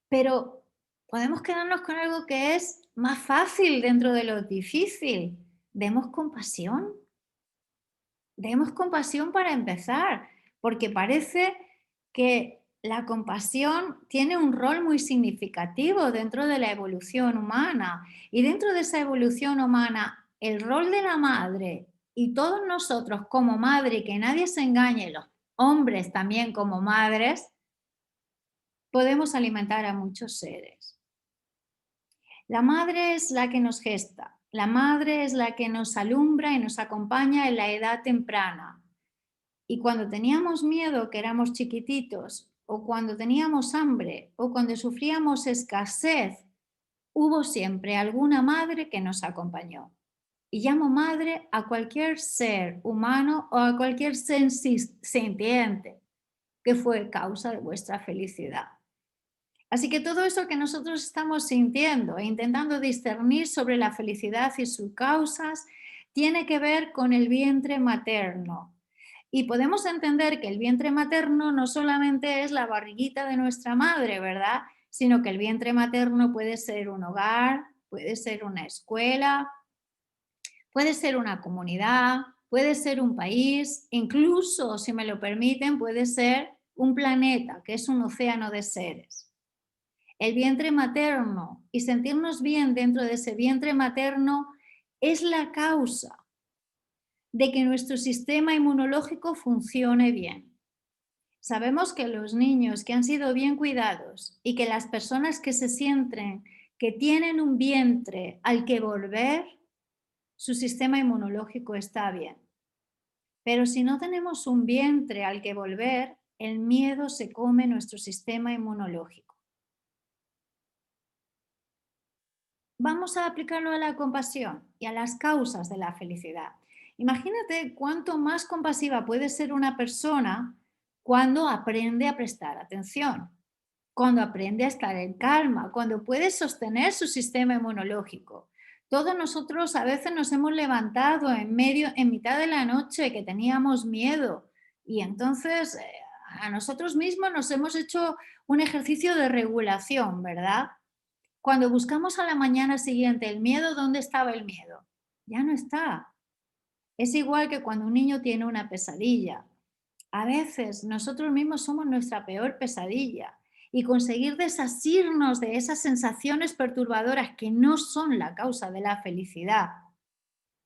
Pero podemos quedarnos con algo que es más fácil dentro de lo difícil. Demos compasión. Demos compasión para empezar, porque parece que la compasión tiene un rol muy significativo dentro de la evolución humana. Y dentro de esa evolución humana, el rol de la madre y todos nosotros como madre, que nadie se engañe, los hombres también como madres, podemos alimentar a muchos seres. La madre es la que nos gesta, la madre es la que nos alumbra y nos acompaña en la edad temprana. Y cuando teníamos miedo, que éramos chiquititos, o cuando teníamos hambre, o cuando sufríamos escasez, hubo siempre alguna madre que nos acompañó. Y llamo madre a cualquier ser humano o a cualquier ser sintiente que fue causa de vuestra felicidad. Así que todo eso que nosotros estamos sintiendo e intentando discernir sobre la felicidad y sus causas tiene que ver con el vientre materno. Y podemos entender que el vientre materno no solamente es la barriguita de nuestra madre, ¿verdad? Sino que el vientre materno puede ser un hogar, puede ser una escuela, puede ser una comunidad, puede ser un país, incluso, si me lo permiten, puede ser un planeta, que es un océano de seres. El vientre materno y sentirnos bien dentro de ese vientre materno es la causa de que nuestro sistema inmunológico funcione bien. Sabemos que los niños que han sido bien cuidados y que las personas que se sienten que tienen un vientre al que volver, su sistema inmunológico está bien. Pero si no tenemos un vientre al que volver, el miedo se come nuestro sistema inmunológico. vamos a aplicarlo a la compasión y a las causas de la felicidad. Imagínate cuánto más compasiva puede ser una persona cuando aprende a prestar atención, cuando aprende a estar en calma, cuando puede sostener su sistema inmunológico. Todos nosotros a veces nos hemos levantado en mitad de la noche que teníamos miedo y entonces a nosotros mismos nos hemos hecho un ejercicio de regulación, ¿verdad? Cuando buscamos a la mañana siguiente el miedo, ¿dónde estaba el miedo? Ya no está. Es igual que cuando un niño tiene una pesadilla. A veces nosotros mismos somos nuestra peor pesadilla y conseguir desasirnos de esas sensaciones perturbadoras que no son la causa de la felicidad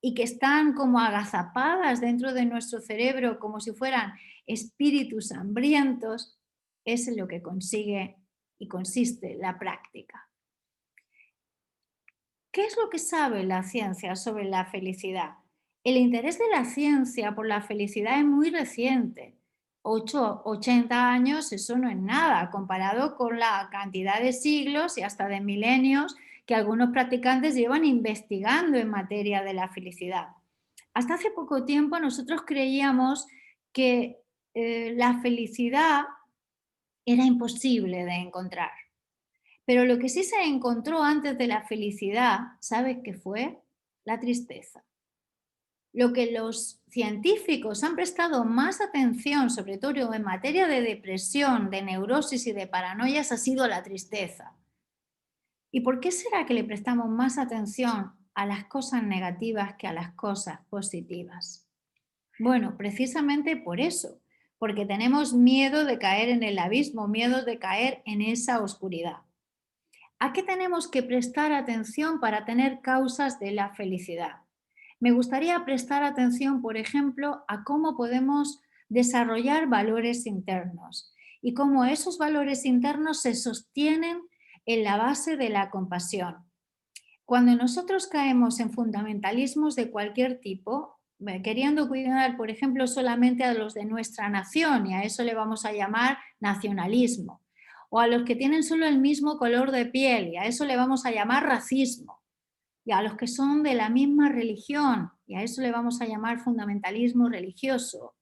y que están como agazapadas dentro de nuestro cerebro como si fueran espíritus hambrientos, es en lo que consigue y consiste la práctica. ¿Qué es lo que sabe la ciencia sobre la felicidad? El interés de la ciencia por la felicidad es muy reciente. 80 años, eso no es nada comparado con la cantidad de siglos y hasta de milenios que algunos practicantes llevan investigando en materia de la felicidad. Hasta hace poco tiempo nosotros creíamos que la felicidad era imposible de encontrar. Pero lo que sí se encontró antes de la felicidad, ¿sabes qué fue? La tristeza. Lo que los científicos han prestado más atención, sobre todo en materia de depresión, de neurosis y de paranoias, ha sido la tristeza. ¿Y por qué será que le prestamos más atención a las cosas negativas que a las cosas positivas? Bueno, precisamente por eso, porque tenemos miedo de caer en el abismo, miedo de caer en esa oscuridad. ¿A qué tenemos que prestar atención para tener causas de la felicidad? Me gustaría prestar atención, por ejemplo, a cómo podemos desarrollar valores internos y cómo esos valores internos se sostienen en la base de la compasión. Cuando nosotros caemos en fundamentalismos de cualquier tipo, queriendo cuidar, por ejemplo, solamente a los de nuestra nación, y a eso le vamos a llamar nacionalismo, o a los que tienen solo el mismo color de piel, y a eso le vamos a llamar racismo, y a los que son de la misma religión, y a eso le vamos a llamar fundamentalismo religioso.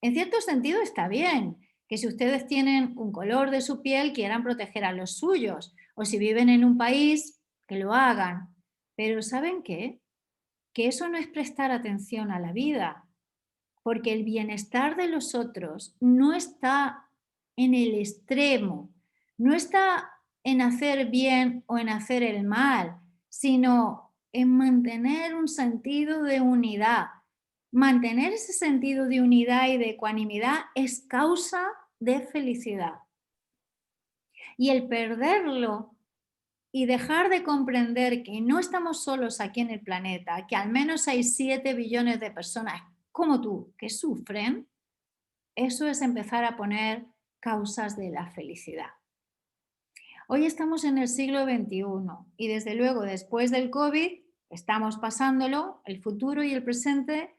En cierto sentido está bien que si ustedes tienen un color de su piel quieran proteger a los suyos, o si viven en un país, que lo hagan. Pero ¿saben qué? Que eso no es prestar atención a la vida, porque el bienestar de los otros no está en el extremo, no está en hacer bien o en hacer el mal, sino en mantener un sentido de unidad. Mantener ese sentido de unidad y de ecuanimidad es causa de felicidad. Y el perderlo y dejar de comprender que no estamos solos aquí en el planeta, que al menos hay 7 billones de personas como tú que sufren, eso es empezar a poner causas de la felicidad. Hoy estamos en el siglo XXI y desde luego después del COVID estamos pasándolo, el futuro y el presente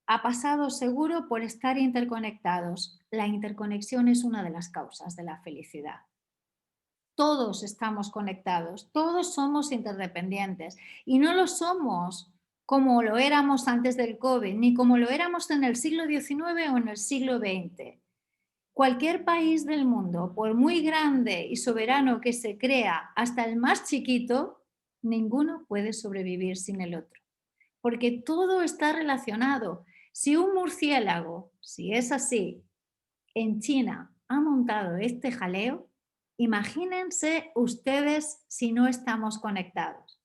ha pasado seguro por estar interconectados. La interconexión es una de las causas de la felicidad. Todos estamos conectados, todos somos interdependientes y no lo somos como lo éramos antes del COVID, ni como lo éramos en el siglo XIX o en el siglo XX. Cualquier país del mundo, por muy grande y soberano que se crea, hasta el más chiquito, ninguno puede sobrevivir sin el otro, porque todo está relacionado. Si un murciélago, si es así, en China ha montado este jaleo, imagínense ustedes si no estamos conectados.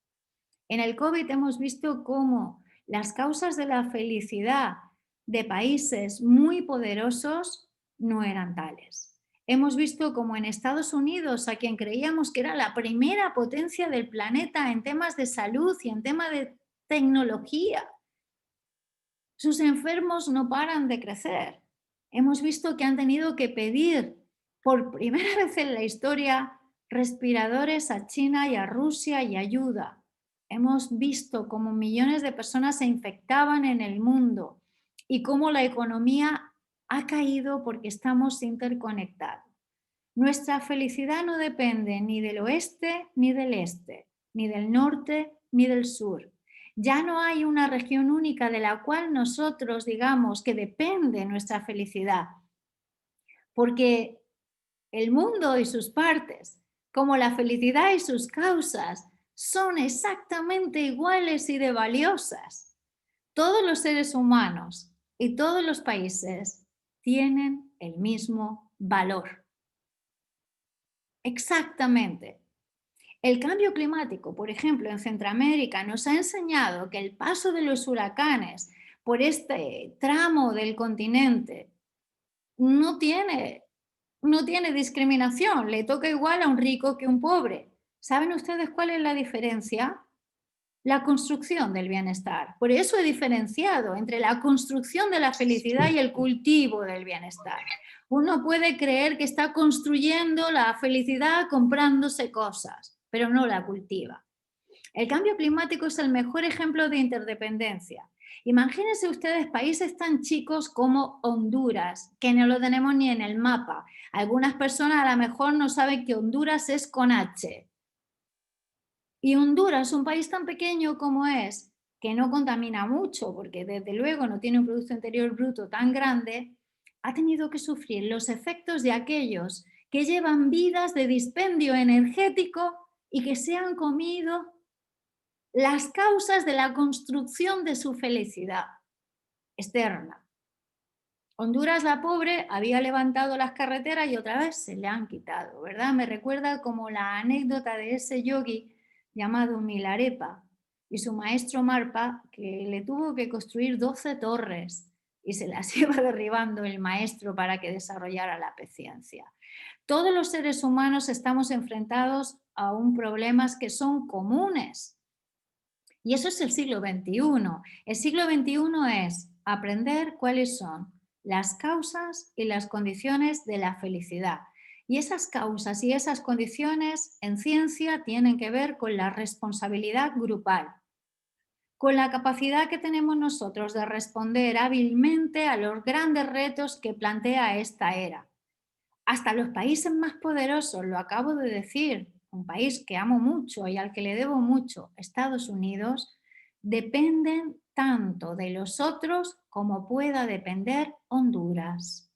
En el COVID hemos visto cómo las causas de la felicidad de países muy poderosos no eran tales. Hemos visto cómo en Estados Unidos, a quien creíamos que era la primera potencia del planeta en temas de salud y en temas de tecnología, sus enfermos no paran de crecer. Hemos visto que han tenido que pedir por primera vez en la historia respiradores a China y a Rusia y ayuda. Hemos visto cómo millones de personas se infectaban en el mundo y cómo la economía ha caído porque estamos interconectados. Nuestra felicidad no depende ni del oeste ni del este. ni del norte, ni del sur. Ya no hay una región única de la cual nosotros digamos que depende nuestra felicidad, porque el mundo y sus partes, como la felicidad y sus causas, son exactamente iguales y de valiosas. Todos los seres humanos y todos los países tienen el mismo valor. Exactamente. El cambio climático, por ejemplo, en Centroamérica nos ha enseñado que el paso de los huracanes por este tramo del continente no tiene discriminación, le toca igual a un rico que a un pobre. ¿Saben ustedes cuál es la diferencia? La construcción del bienestar. Por eso he diferenciado entre la construcción de la felicidad y el cultivo del bienestar. Uno puede creer que está construyendo la felicidad comprándose cosas, pero no la cultiva. El cambio climático es el mejor ejemplo de interdependencia. Imagínense ustedes países tan chicos como Honduras, que no lo tenemos ni en el mapa. Algunas personas a lo mejor no saben que Honduras es con H. Y Honduras, un país tan pequeño como es, que no contamina mucho, porque desde luego no tiene un Producto Interior Bruto tan grande, ha tenido que sufrir los efectos de aquellos que llevan vidas de dispendio energético y que se han comido las causas de la construcción de su felicidad externa. Honduras, la pobre, había levantado las carreteras y otra vez se le han quitado, ¿verdad? Me recuerda como la anécdota de ese yogi llamado Milarepa y su maestro Marpa, que le tuvo que construir 12 torres y se las iba derribando el maestro para que desarrollara la paciencia. Todos los seres humanos estamos enfrentados a un problemas que son comunes. Y eso es el siglo XXI. El siglo XXI es aprender cuáles son las causas y las condiciones de la felicidad. Y esas causas y esas condiciones en ciencia tienen que ver con la responsabilidad grupal, con la capacidad que tenemos nosotros de responder hábilmente a los grandes retos que plantea esta era. Hasta los países más poderosos, lo acabo de decir, un país que amo mucho y al que le debo mucho, Estados Unidos, dependen tanto de los otros como pueda depender Honduras.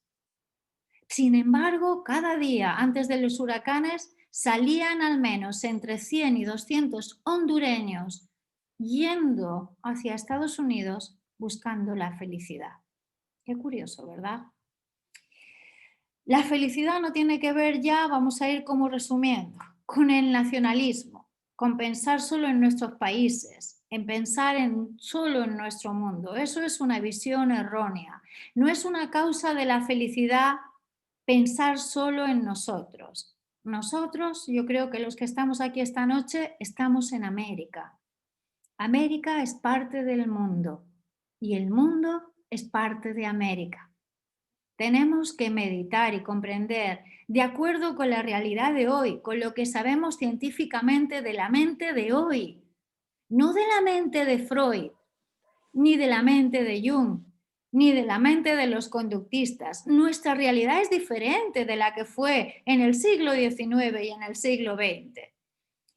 Sin embargo, cada día antes de los huracanes salían al menos entre 100 y 200 hondureños yendo hacia Estados Unidos buscando la felicidad. Qué curioso, ¿verdad? La felicidad no tiene que ver ya, vamos a ir como resumiendo, con el nacionalismo, con pensar solo en nuestros países, en pensar solo en nuestro mundo. Eso es una visión errónea. No es una causa de la felicidad pensar solo en nosotros. Nosotros, yo creo que los que estamos aquí esta noche, estamos en América. América es parte del mundo y el mundo es parte de América. Tenemos que meditar y comprender, de acuerdo con la realidad de hoy, con lo que sabemos científicamente de la mente de hoy, no de la mente de Freud, ni de la mente de Jung, ni de la mente de los conductistas. Nuestra realidad es diferente de la que fue en el siglo XIX y en el siglo XX.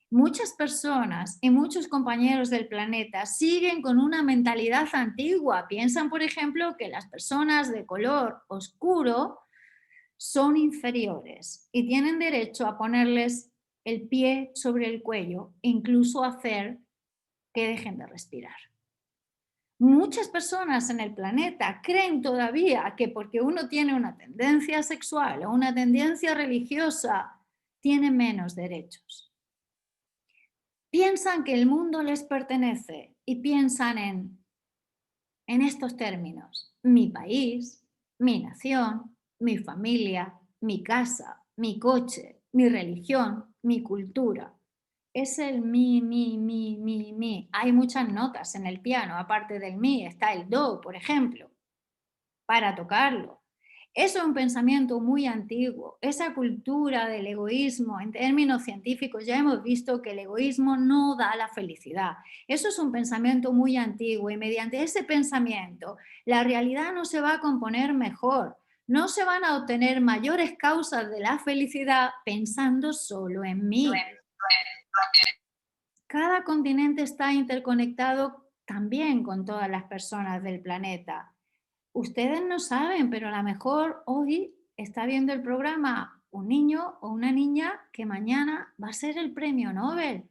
Muchas personas y muchos compañeros del planeta siguen con una mentalidad antigua. Piensan, por ejemplo, que las personas de color oscuro son inferiores y tienen derecho a ponerles el pie sobre el cuello, incluso hacer que dejen de respirar. Muchas personas en el planeta creen todavía que porque uno tiene una tendencia sexual o una tendencia religiosa, tiene menos derechos. Piensan que el mundo les pertenece y piensan en estos términos: mi país, mi nación, mi familia, mi casa, mi coche, mi religión, mi cultura. Es el mi. Hay muchas notas en el piano, aparte del mi, está el do, por ejemplo, para tocarlo. Eso es un pensamiento muy antiguo, esa cultura del egoísmo. En términos científicos ya hemos visto que el egoísmo no da la felicidad. Eso es un pensamiento muy antiguo y mediante ese pensamiento la realidad no se va a componer mejor. No se van a obtener mayores causas de la felicidad pensando solo en mí. Cada continente está interconectado también con todas las personas del planeta. Ustedes no saben, pero a lo mejor hoy está viendo el programa un niño o una niña que mañana va a ser el premio Nobel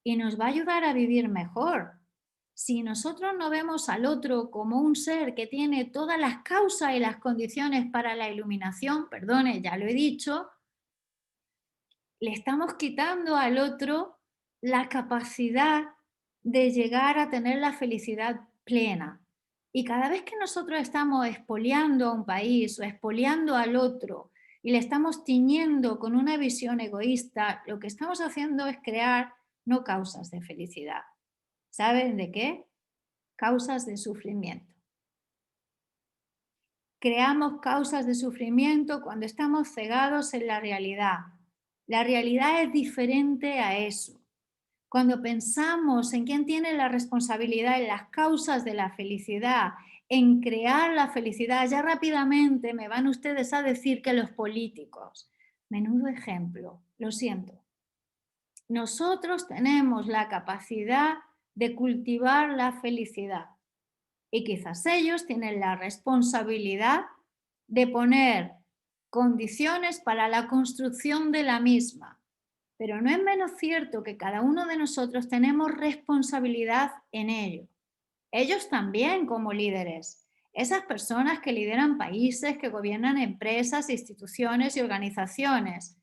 y nos va a ayudar a vivir mejor. Si nosotros no vemos al otro como un ser que tiene todas las causas y las condiciones para la iluminación, perdone, ya lo he dicho, le estamos quitando al otro la capacidad de llegar a tener la felicidad plena. Y cada vez que nosotros estamos expoliando a un país o expoliando al otro y le estamos tiñendo con una visión egoísta, lo que estamos haciendo es crear no causas de felicidad. ¿Saben de qué? Causas de sufrimiento. Creamos causas de sufrimiento cuando estamos cegados en la realidad. La realidad es diferente a eso. Cuando pensamos en quién tiene la responsabilidad en las causas de la felicidad, en crear la felicidad, ya rápidamente me van ustedes a decir que los políticos. Menudo ejemplo, lo siento. Nosotros tenemos la capacidad de cultivar la felicidad y quizás ellos tienen la responsabilidad de poner condiciones para la construcción de la misma. Pero no es menos cierto que cada uno de nosotros tenemos responsabilidad en ello. Ellos también como líderes. Esas personas que lideran países, que gobiernan empresas, instituciones y organizaciones,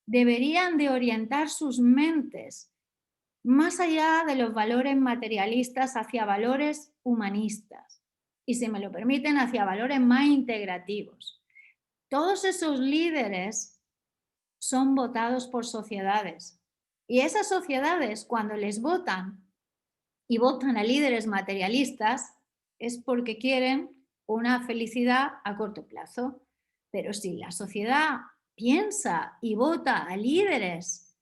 deberían de orientar sus mentes más allá de los valores materialistas hacia valores humanistas y, si me lo permiten, hacia valores más integrativos. Todos esos líderes son votados por sociedades y esas sociedades, cuando les votan y votan a líderes materialistas, es porque quieren una felicidad a corto plazo. Pero si la sociedad piensa y vota a líderes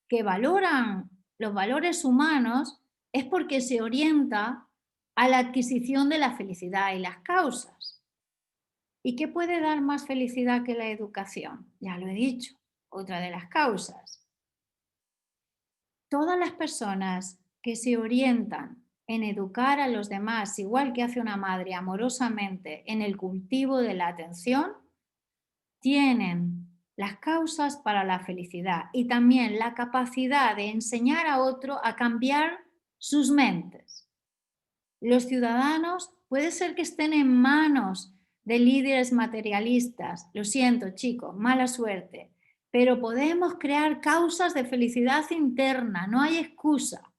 que valoran los valores humanos, es porque se orienta a la adquisición de la felicidad y las causas. ¿Y qué puede dar más felicidad que la educación? Ya lo he dicho, otra de las causas. Todas las personas que se orientan en educar a los demás, igual que hace una madre amorosamente en el cultivo de la atención, tienen las causas para la felicidad y también la capacidad de enseñar a otro a cambiar sus mentes. Los ciudadanos puede ser que estén en manos de líderes materialistas. Lo siento, chicos, mala suerte. Pero podemos crear causas de felicidad interna, no hay excusa.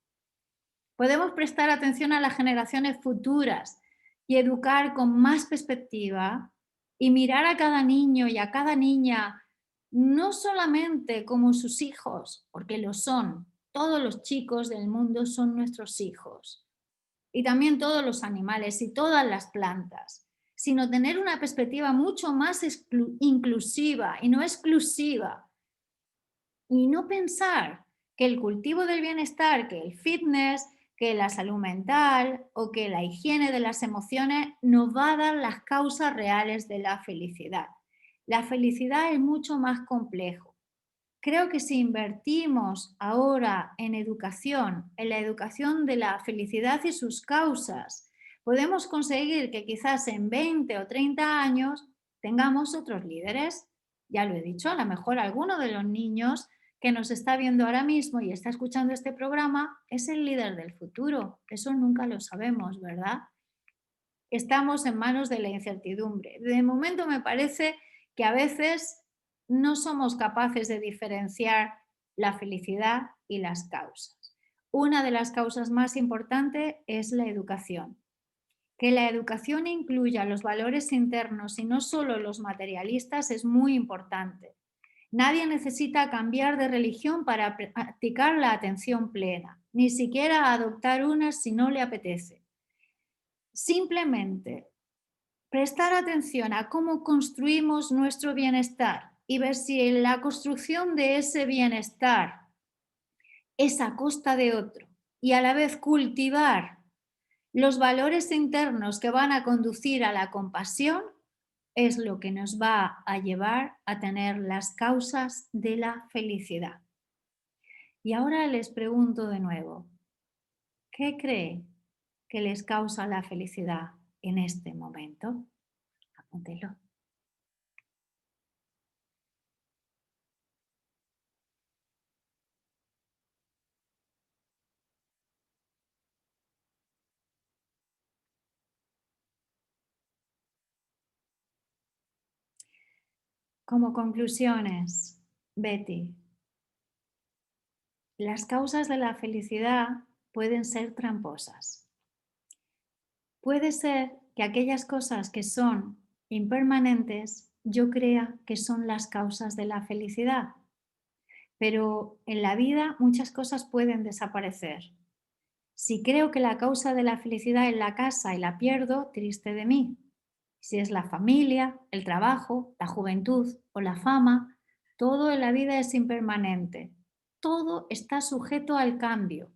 Podemos prestar atención a las generaciones futuras y educar con más perspectiva y mirar a cada niño y a cada niña no solamente como sus hijos, porque lo son. Todos los chicos del mundo son nuestros hijos. Y también todos los animales y todas las plantas, sino tener una perspectiva mucho más inclusiva y no exclusiva. Y no pensar que el cultivo del bienestar, que el fitness, que la salud mental o que la higiene de las emociones nos va a dar las causas reales de la felicidad. La felicidad es mucho más complejo. Creo que si invertimos ahora en educación, en la educación de la felicidad y sus causas, podemos conseguir que quizás en 20 o 30 años tengamos otros líderes. Ya lo he dicho, a lo mejor alguno de los niños que nos está viendo ahora mismo y está escuchando este programa es el líder del futuro. Eso nunca lo sabemos, ¿verdad? Estamos en manos de la incertidumbre. De momento me parece que a veces no somos capaces de diferenciar la felicidad y las causas. Una de las causas más importantes es la educación. Que la educación incluya los valores internos y no solo los materialistas es muy importante. Nadie necesita cambiar de religión para practicar la atención plena, ni siquiera adoptar una si no le apetece. Simplemente prestar atención a cómo construimos nuestro bienestar y ver si en la construcción de ese bienestar es a costa de otro y a la vez cultivar los valores internos que van a conducir a la compasión es lo que nos va a llevar a tener las causas de la felicidad. Y ahora les pregunto de nuevo, ¿qué cree que les causa la felicidad en este momento? Apúntelo. Como conclusiones, Betty, las causas de la felicidad pueden ser tramposas. Puede ser que aquellas cosas que son impermanentes yo crea que son las causas de la felicidad, pero en la vida muchas cosas pueden desaparecer. Si creo que la causa de la felicidad es la casa y la pierdo, triste de mí. Si es la familia, el trabajo, la juventud o la fama, todo en la vida es impermanente. Todo está sujeto al cambio.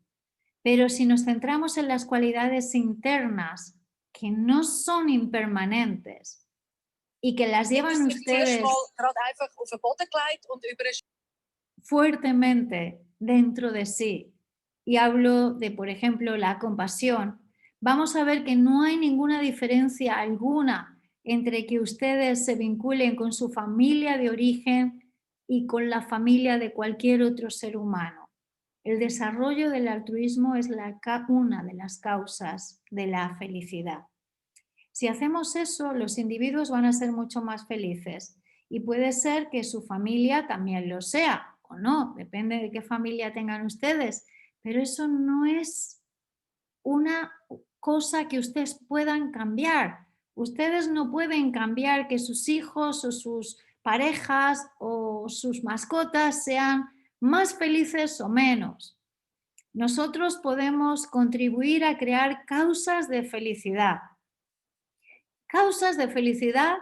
Pero si nos centramos en las cualidades internas que no son impermanentes y que las llevan ustedes fuertemente dentro de sí, y hablo de, por ejemplo, la compasión, vamos a ver que no hay ninguna diferencia alguna entre que ustedes se vinculen con su familia de origen y con la familia de cualquier otro ser humano. El desarrollo del altruismo es una de las causas de la felicidad. Si hacemos eso, los individuos van a ser mucho más felices y puede ser que su familia también lo sea o no, depende de qué familia tengan ustedes, pero eso no es una cosa que ustedes puedan cambiar. Ustedes no pueden cambiar que sus hijos o sus parejas o sus mascotas sean más felices o menos. Nosotros podemos contribuir a crear causas de felicidad. Causas de felicidad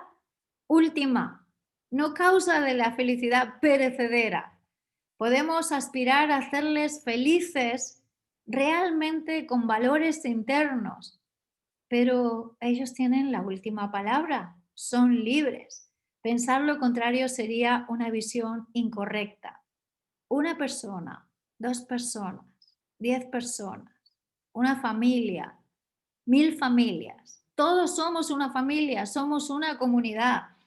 última, no causa de la felicidad perecedera. Podemos aspirar a hacerles felices realmente con valores internos, pero ellos tienen la última palabra, son libres. Pensar lo contrario sería una visión incorrecta. Una persona, 2 personas, 10 personas, una familia, 1000 familias. Todos somos una familia, somos una comunidad.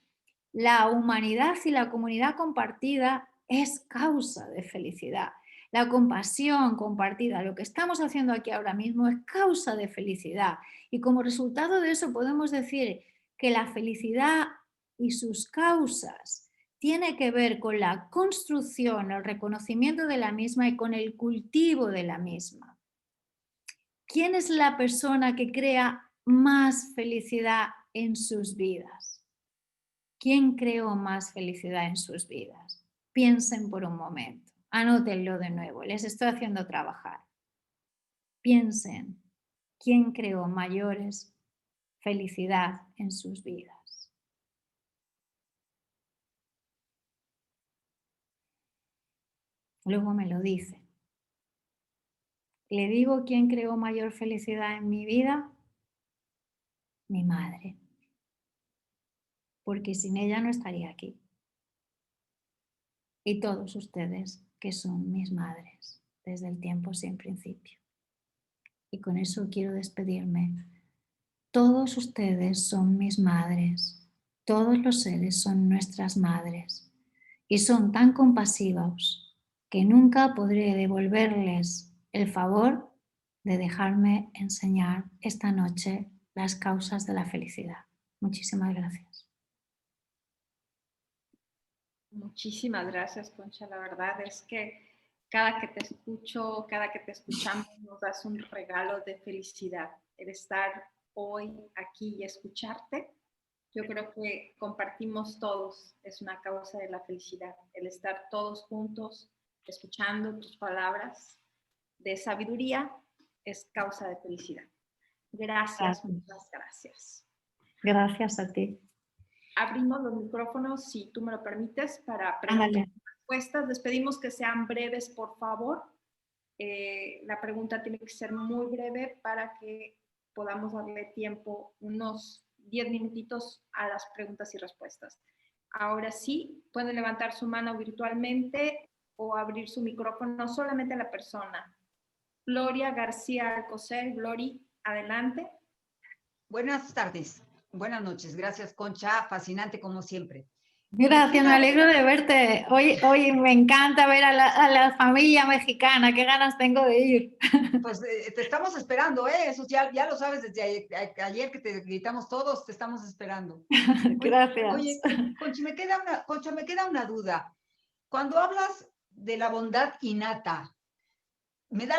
La humanidad y la comunidad compartida es causa de felicidad. La compasión compartida, lo que estamos haciendo aquí ahora mismo es causa de felicidad. Y como resultado de eso podemos decir que la felicidad y sus causas tiene que ver con la construcción, el reconocimiento de la misma y con el cultivo de la misma. ¿Quién es la persona que crea más felicidad en sus vidas? ¿Quién creó más felicidad en sus vidas? Piensen por un momento, anótenlo de nuevo, les estoy haciendo trabajar. Piensen, ¿quién creó mayores felicidad en sus vidas? Luego me lo dicen. ¿Le digo quién creó mayor felicidad en mi vida? Mi madre. Porque sin ella no estaría aquí. Y todos ustedes que son mis madres desde el tiempo sin principio. Y con eso quiero despedirme. Todos ustedes son mis madres. Todos los seres son nuestras madres. Y son tan compasivos que nunca podré devolverles el favor de dejarme enseñar esta noche las causas de la felicidad. Muchísimas gracias. Muchísimas gracias, Concha. La verdad es que cada que te escucho, cada que te escuchamos, nos das un regalo de felicidad. El estar hoy aquí y escucharte, yo creo que compartimos todos, es una causa de la felicidad. El estar todos juntos, escuchando tus palabras de sabiduría, es causa de felicidad. Gracias, muchas gracias. Gracias a ti. Abrimos los micrófonos, si tú me lo permites, para preguntas y respuestas. Les pedimos que sean breves, por favor. La pregunta tiene que ser muy breve para que podamos darle tiempo, unos 10 minutitos a las preguntas y respuestas. Ahora sí, pueden levantar su mano virtualmente o abrir su micrófono, solamente la persona. Gloria García Alcocer, Glory, adelante. Buenas tardes, buenas noches. Gracias, Concha. Fascinante como siempre. Gracias, me alegro de verte. Hoy me encanta ver a la familia mexicana. Qué ganas tengo de ir. Pues te estamos esperando, ¿eh? Eso ya lo sabes desde ayer que te gritamos todos, te estamos esperando. Gracias. Oye, Concha, me queda una duda. Cuando hablas de la bondad innata, me da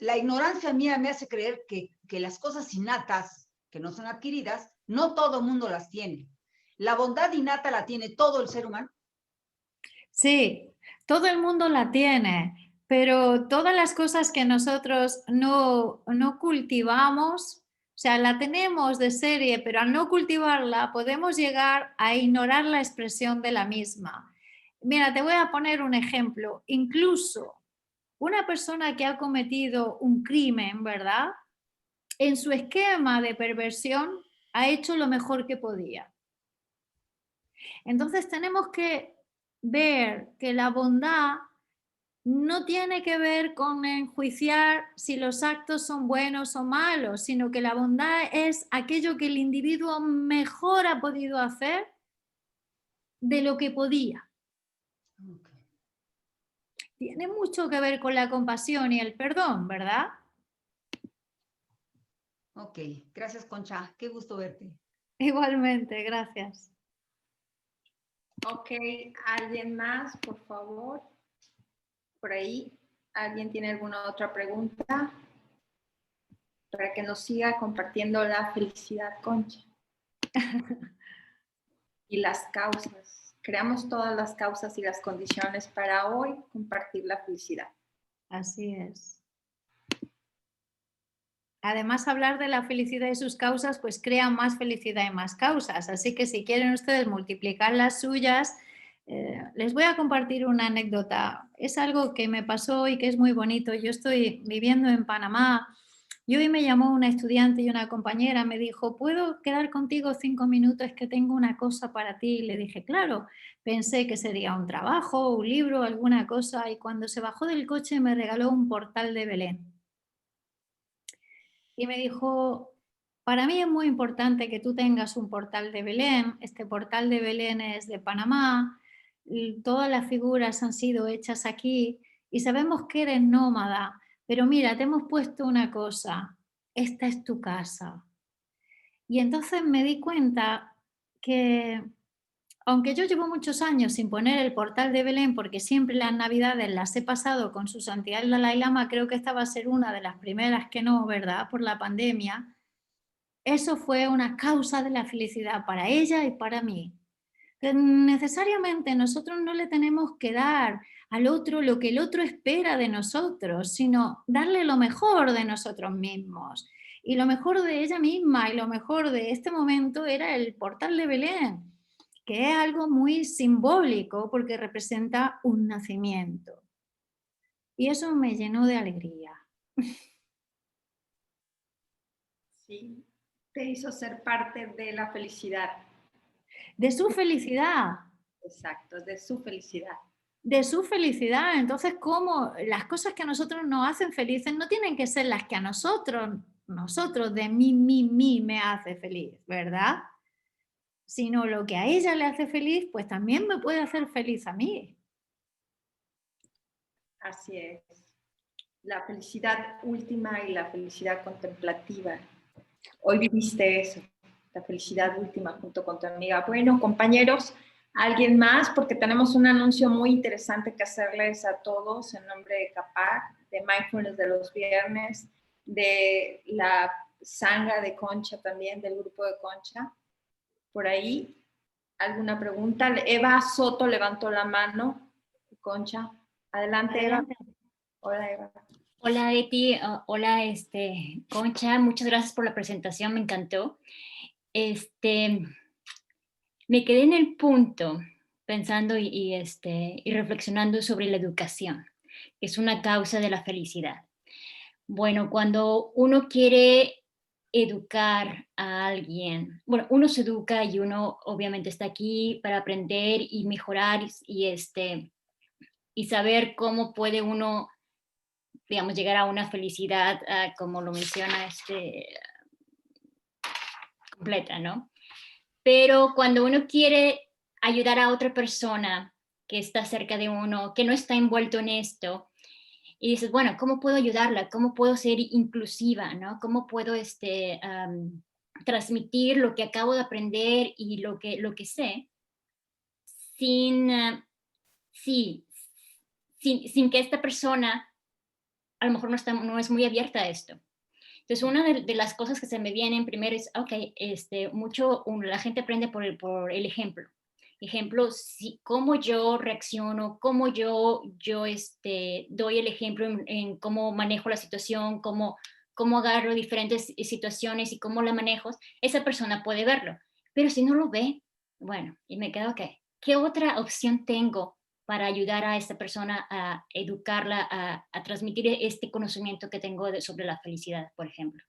la ignorancia mía me hace creer que las cosas innatas, que no son adquiridas, no todo el mundo las tiene. ¿La bondad innata la tiene todo el ser humano? Sí, todo el mundo la tiene, pero todas las cosas que nosotros no cultivamos, o sea, la tenemos de serie, pero al no cultivarla podemos llegar a ignorar la expresión de la misma. Mira, te voy a poner un ejemplo. Incluso una persona que ha cometido un crimen, ¿verdad? En su esquema de perversión ha hecho lo mejor que podía. Entonces tenemos que ver que la bondad no tiene que ver con enjuiciar si los actos son buenos o malos, sino que la bondad es aquello que el individuo mejor ha podido hacer de lo que podía. Okay. Tiene mucho que ver con la compasión y el perdón, ¿verdad? Ok, gracias, Concha. Qué gusto verte. Igualmente, gracias. Ok, ¿alguien más, por favor? Por ahí, ¿alguien tiene alguna otra pregunta? Para que nos siga compartiendo la felicidad, Concha. Y las causas. Creamos todas las causas y las condiciones para hoy compartir la felicidad. Así es. Además, hablar de la felicidad y sus causas, pues crea más felicidad y más causas. Así que si quieren ustedes multiplicar las suyas, les voy a compartir una anécdota. Es algo que me pasó y que es muy bonito. Yo estoy viviendo en Panamá y hoy me llamó una estudiante y una compañera, me dijo, ¿puedo quedar contigo 5 minutos? Es que tengo una cosa para ti. Y le dije, claro. Pensé que sería un trabajo, un libro, alguna cosa. Y cuando se bajó del coche me regaló un portal de Belén. Y me dijo, para mí es muy importante que tú tengas un portal de Belén. Este portal de Belén es de Panamá. Todas las figuras han sido hechas aquí y sabemos que eres nómada. Pero mira, te hemos puesto una cosa. Esta es tu casa. Y entonces me di cuenta que, aunque yo llevo muchos años sin poner el portal de Belén, porque siempre las navidades las he pasado con su santidad el Dalai Lama, creo que esta va a ser una de las primeras que no, ¿verdad? Por la pandemia. Eso fue una causa de la felicidad para ella y para mí. Que necesariamente nosotros no le tenemos que dar al otro lo que el otro espera de nosotros, sino darle lo mejor de nosotros mismos. Y lo mejor de ella misma y lo mejor de este momento era el portal de Belén, que es algo muy simbólico porque representa un nacimiento. Y eso me llenó de alegría. Sí, te hizo ser parte de la felicidad. De su felicidad. Exacto, de su felicidad. De su felicidad. Entonces, ¿cómo las cosas que a nosotros nos hacen felices no tienen que ser las que a nosotros de mí me hace feliz, ¿verdad? Sino lo que a ella le hace feliz, pues también me puede hacer feliz a mí. Así es. La felicidad última y la felicidad contemplativa. Hoy viviste eso, la felicidad última junto con tu amiga. Bueno, compañeros, ¿alguien más? Porque tenemos un anuncio muy interesante que hacerles a todos en nombre de CAPAC, de Mindfulness de los viernes, de la Sangha de Concha también, del grupo de Concha. Por ahí, ¿alguna pregunta? Eva Soto levantó la mano. Concha, adelante, Eva. Hola, Eva. Hola, Eti. Hola, Concha. Muchas gracias por la presentación, me encantó. Me quedé en el punto pensando y reflexionando sobre la educación, que es una causa de la felicidad. Bueno, cuando uno quiere educar a alguien, bueno, uno se educa y uno obviamente está aquí para aprender y mejorar y y saber cómo puede uno, digamos, llegar a una felicidad, como lo menciona completa, ¿no? Pero cuando uno quiere ayudar a otra persona que está cerca de uno, que no está envuelto en esto, y dices, bueno, ¿cómo puedo ayudarla? ¿Cómo puedo ser inclusiva? ¿No? ¿Cómo puedo transmitir lo que acabo de aprender y lo que sé sin, sí, sin que esta persona a lo mejor no es muy abierta a esto? Entonces, una de las cosas que se me vienen primero es, ok, la gente aprende por el ejemplo. Ejemplo, cómo yo reacciono, cómo yo doy el ejemplo en cómo manejo la situación, cómo agarro diferentes situaciones y cómo la manejo, esa persona puede verlo. Pero si no lo ve, bueno, y me quedo, ok, ¿qué otra opción tengo para ayudar a esta persona a educarla, a transmitir este conocimiento que tengo sobre la felicidad, por ejemplo?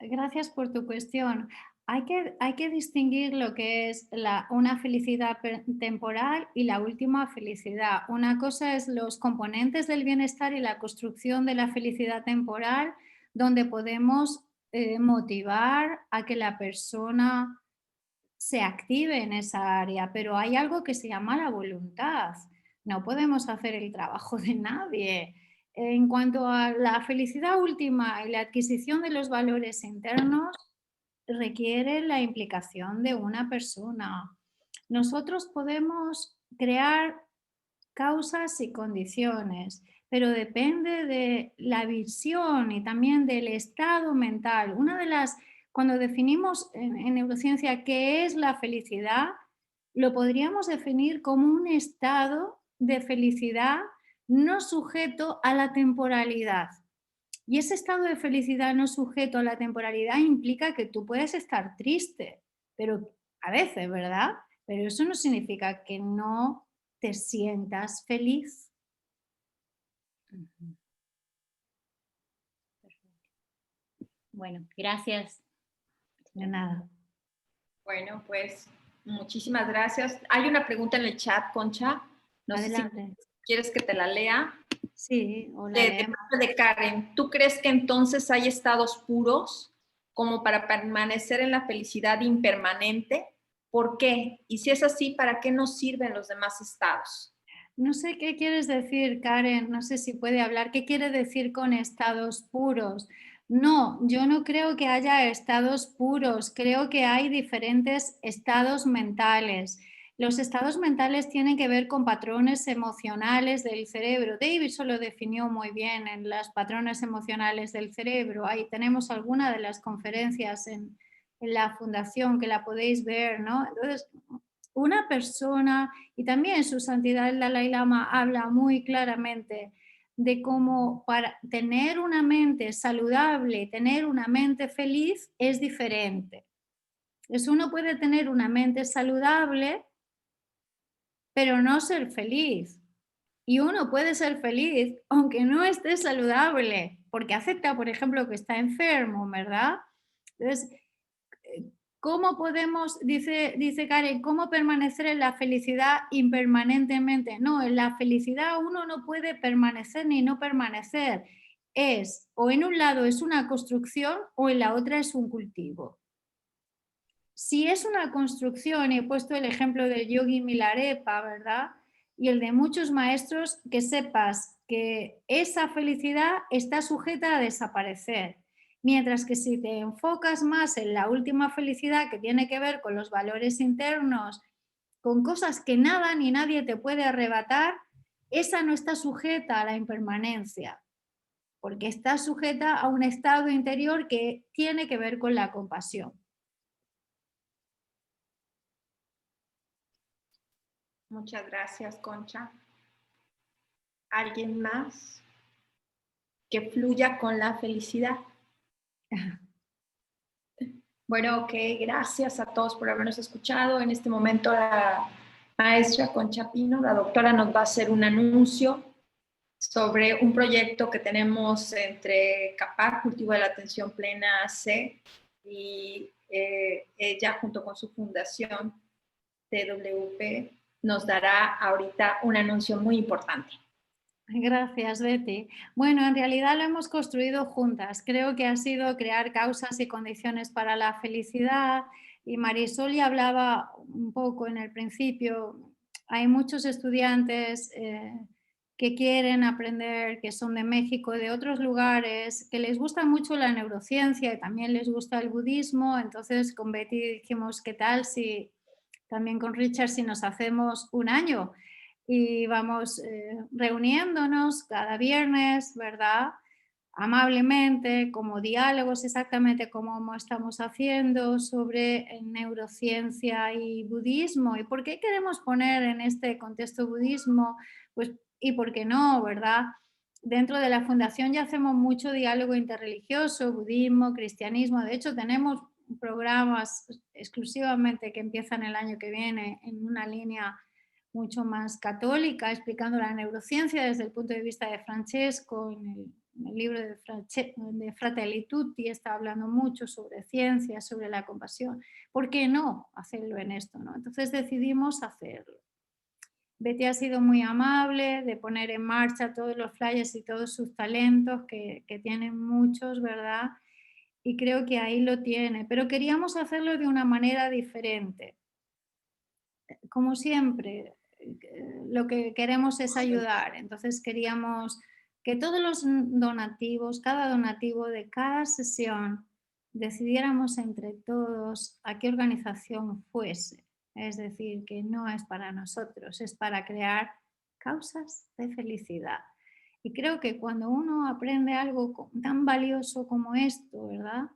Gracias por tu cuestión. Hay que distinguir lo que es una felicidad temporal y la última felicidad. Una cosa es los componentes del bienestar y la construcción de la felicidad temporal, donde podemos motivar a que la persona se active en esa área, pero hay algo que se llama la voluntad. No podemos hacer el trabajo de nadie. En cuanto a la felicidad última y la adquisición de los valores internos, requiere la implicación de una persona. Nosotros podemos crear causas y condiciones, pero depende de la visión y también del estado mental. Cuando definimos en neurociencia qué es la felicidad, lo podríamos definir como un estado de felicidad no sujeto a la temporalidad. Y ese estado de felicidad no sujeto a la temporalidad implica que tú puedes estar triste, pero a veces, ¿verdad? Pero eso no significa que no te sientas feliz. Bueno, gracias. De nada. Bueno, pues muchísimas gracias. Hay una pregunta en el chat, Concha. No Adelante. sé si quieres que te la lea. Sí, hola. De parte de Karen, ¿tú crees que entonces hay estados puros como para permanecer en la felicidad impermanente? ¿Por qué? Y si es así, ¿para qué nos sirven los demás estados? No sé qué quieres decir, Karen, no sé si puede hablar. ¿Qué quiere decir con estados puros? No, yo no creo que haya estados puros, creo que hay diferentes estados mentales. Los estados mentales tienen que ver con patrones emocionales del cerebro. Davidson lo definió muy bien en los patrones emocionales del cerebro. Ahí tenemos alguna de las conferencias en la fundación que la podéis ver, ¿no? Entonces, una persona, y también su santidad el Dalai Lama habla muy claramente de cómo para tener una mente saludable, tener una mente feliz es diferente. Entonces uno puede tener una mente saludable, pero no ser feliz. Y uno puede ser feliz aunque no esté saludable, porque acepta, por ejemplo, que está enfermo, ¿verdad? Entonces, ¿cómo podemos, dice Karen, cómo permanecer en la felicidad impermanentemente? No, en la felicidad uno no puede permanecer ni no permanecer. Es, o en un lado es una construcción o en la otra es un cultivo. Si es una construcción, y he puesto el ejemplo del yogi Milarepa, ¿verdad? Y el de muchos maestros, que sepas que esa felicidad está sujeta a desaparecer. Mientras que si te enfocas más en la última felicidad que tiene que ver con los valores internos, con cosas que nada ni nadie te puede arrebatar, esa no está sujeta a la impermanencia, porque está sujeta a un estado interior que tiene que ver con la compasión. Muchas gracias, Concha. ¿Alguien más que fluya con la felicidad? Bueno, ok, gracias a todos por habernos escuchado. En este momento la maestra Concha Pino, la doctora, nos va a hacer un anuncio sobre un proyecto que tenemos entre CAPAC, Cultivo de la Atención Plena AC, y ella junto con su fundación TWP, nos dará ahorita un anuncio muy importante. Gracias, Betty. Bueno, en realidad lo hemos construido juntas. Creo que ha sido crear causas y condiciones para la felicidad. Y Marisol ya hablaba un poco en el principio. Hay muchos estudiantes que quieren aprender, que son de México, de otros lugares, que les gusta mucho la neurociencia y también les gusta el budismo. Entonces con Betty dijimos, ¿qué tal si también con Richard si nos hacemos un año? Y vamos reuniéndonos cada viernes, ¿verdad? Amablemente, como diálogos, exactamente como estamos haciendo sobre neurociencia y budismo. ¿Y por qué queremos poner en este contexto budismo? Pues, y por qué no, ¿verdad? Dentro de la fundación ya hacemos mucho diálogo interreligioso, budismo, cristianismo. De hecho, tenemos programas exclusivamente que empiezan el año que viene en una línea mucho más católica, explicando la neurociencia desde el punto de vista de Francesco. En el libro de Fratelli Tutti está hablando mucho sobre ciencia, sobre la compasión. ¿Por qué no hacerlo en esto, no? Entonces decidimos hacerlo. Betty ha sido muy amable de poner en marcha todos los flyers y todos sus talentos, que tienen muchos, ¿verdad? Y creo que ahí lo tiene, pero queríamos hacerlo de una manera diferente. Como siempre, lo que queremos es ayudar, entonces queríamos que todos los donativos, cada donativo de cada sesión, decidiéramos entre todos a qué organización fuese. Es decir, que no es para nosotros, es para crear causas de felicidad. Y creo que cuando uno aprende algo tan valioso como esto, ¿verdad?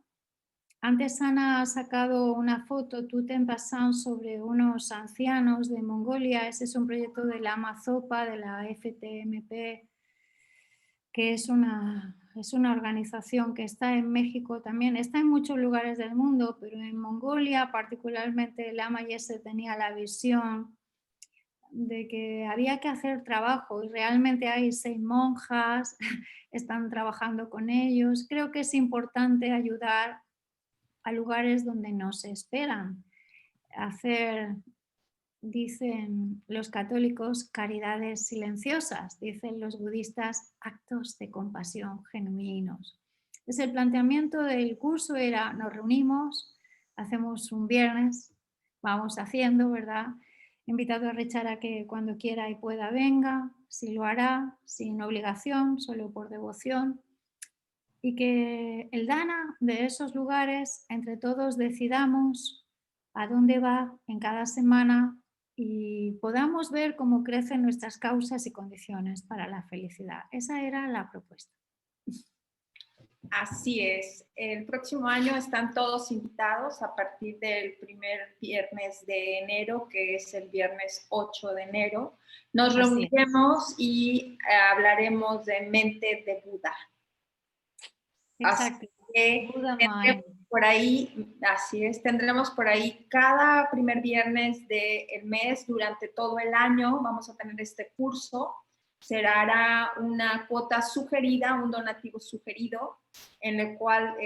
Antes Ana ha sacado una foto, Tout en passant, sobre unos ancianos de Mongolia. Ese es un proyecto de la Amazopa, de la FTMP, que es una organización que está en México también. Está en muchos lugares del mundo, pero en Mongolia particularmente Lama Yese tenía la visión de que había que hacer trabajo y realmente hay 6 monjas, están trabajando con ellos. Creo que es importante ayudar a lugares donde no se esperan. Hacer, dicen los católicos, caridades silenciosas, dicen los budistas, actos de compasión genuinos. Entonces el planteamiento del curso era, nos reunimos, hacemos un viernes, vamos haciendo, ¿verdad? He invitado a Richard a que cuando quiera y pueda venga, si lo hará, sin obligación, solo por devoción. Y que el Dana de esos lugares, entre todos decidamos a dónde va en cada semana y podamos ver cómo crecen nuestras causas y condiciones para la felicidad. Esa era la propuesta. Así es. El próximo año están todos invitados a partir del primer viernes de enero, que es el viernes 8 de enero. Nos reuniremos y hablaremos de mente de Buda. Exacto. Por ahí, así es, tendremos por ahí cada primer viernes del mes durante todo el año. Vamos a tener este curso. Será una cuota sugerida, un donativo sugerido, en el cual,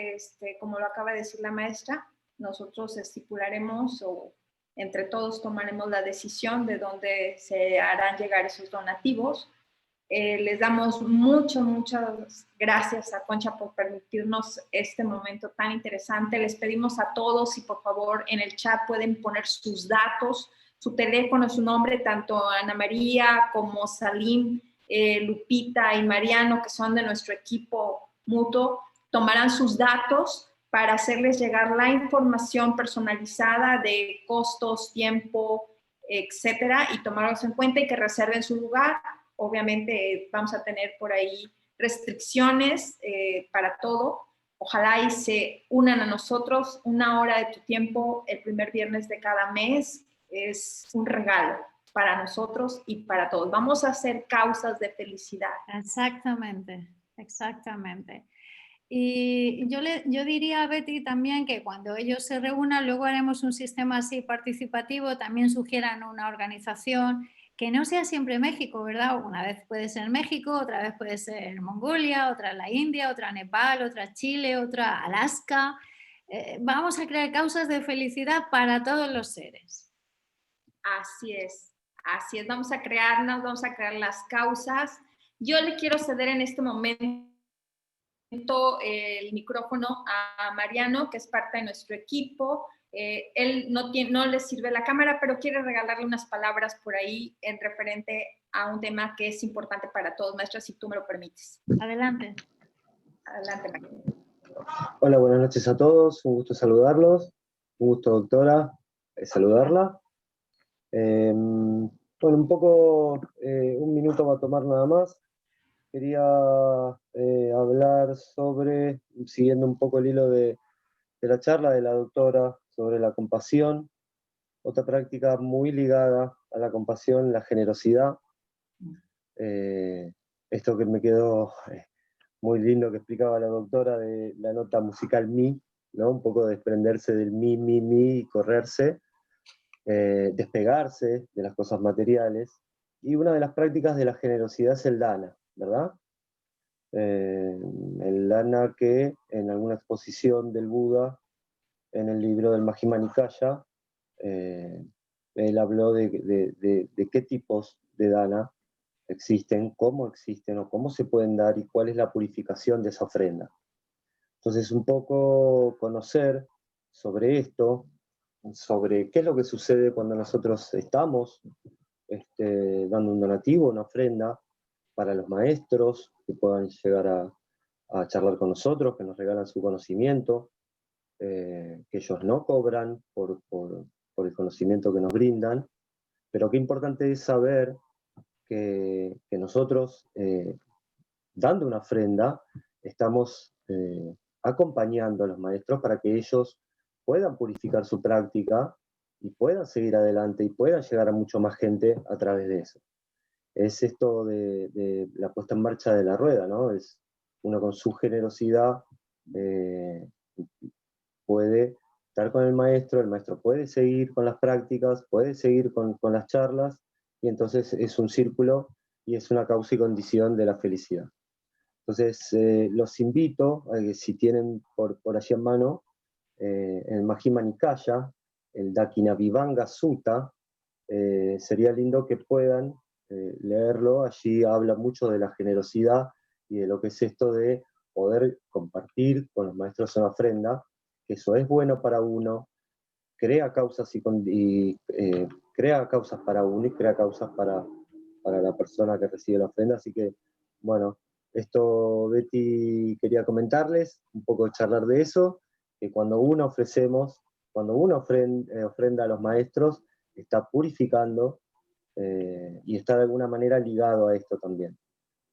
como lo acaba de decir la maestra, nosotros estipularemos o entre todos tomaremos la decisión de dónde se harán llegar esos donativos. Les damos muchas gracias a Concha por permitirnos este momento tan interesante. Les pedimos a todos si por favor en el chat pueden poner sus datos, su teléfono, su nombre, tanto Ana María como Salim, Lupita y Mariano, que son de nuestro equipo mutuo, tomarán sus datos para hacerles llegar la información personalizada de costos, tiempo, etcétera, y tomarlos en cuenta y que reserven su lugar. Obviamente vamos a tener por ahí restricciones para todo. Ojalá y se unan a nosotros. 1 hora de tu tiempo el primer viernes de cada mes es un regalo para nosotros y para todos. Vamos a hacer causas de felicidad. Exactamente, exactamente. Y yo diría a Betty también que cuando ellos se reúnan, luego haremos un sistema así participativo, también sugieran una organización que no sea siempre México, ¿verdad? Una vez puede ser México, otra vez puede ser Mongolia, otra la India, otra Nepal, otra Chile, otra Alaska. Vamos a crear causas de felicidad para todos los seres. Así es. Así es, vamos a crear las causas. Yo le quiero ceder en este momento el micrófono a Mariano, que es parte de nuestro equipo. Él no le sirve la cámara, pero quiere regalarle unas palabras por ahí en referente a un tema que es importante para todos, maestra, si tú me lo permites. Adelante. Adelante, Mariano. Hola, buenas noches a todos, un gusto saludarlos, un gusto, doctora, saludarla. Bueno, un poco, un minuto va a tomar nada más. Quería hablar sobre, siguiendo un poco el hilo de la charla de la doctora sobre la compasión, otra práctica muy ligada a la compasión, la generosidad. Esto que me quedó muy lindo que explicaba la doctora de la nota musical mi, ¿no? Un poco desprenderse del mi, y correrse, despegarse de las cosas materiales. Y una de las prácticas de la generosidad es el dana, ¿verdad? El dana que en alguna exposición del Buda, en el libro del Majjhima Nikaya, él habló de qué tipos de dana existen, cómo existen o cómo se pueden dar y cuál es la purificación de esa ofrenda. Entonces, un poco conocer sobre esto, sobre qué es lo que sucede cuando nosotros estamos dando un donativo, una ofrenda para los maestros que puedan llegar a charlar con nosotros, que nos regalan su conocimiento, que ellos no cobran por el conocimiento que nos brindan, pero qué importante es saber que nosotros, dando una ofrenda, estamos acompañando a los maestros para que ellos puedan purificar su práctica y puedan seguir adelante y puedan llegar a mucho más gente a través de eso. Es esto de la puesta en marcha de la rueda, ¿no? Es uno con su generosidad puede estar con el maestro puede seguir con las prácticas, puede seguir con las charlas, y entonces es un círculo y es una causa y condición de la felicidad. Entonces, los invito a que si tienen por allí en mano el Majjhima Nikaya, el Dakinavibhanga Sutta, sería lindo que puedan leerlo. Allí habla mucho de la generosidad y de lo que es esto de poder compartir con los maestros una ofrenda, que eso es bueno para uno, crea causas crea causas para uno y crea causas para la persona que recibe la ofrenda. Así que, bueno, esto, Betty, quería comentarles, un poco charlar de eso, que cuando uno ofrenda a los maestros, está purificando y está de alguna manera ligado a esto también.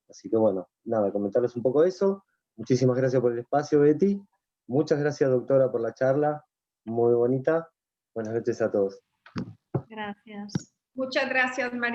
Así que bueno, nada, comentarles un poco eso. Muchísimas gracias por el espacio, Betty. Muchas gracias, doctora, por la charla. Muy bonita. Buenas noches a todos. Gracias. Muchas gracias, María.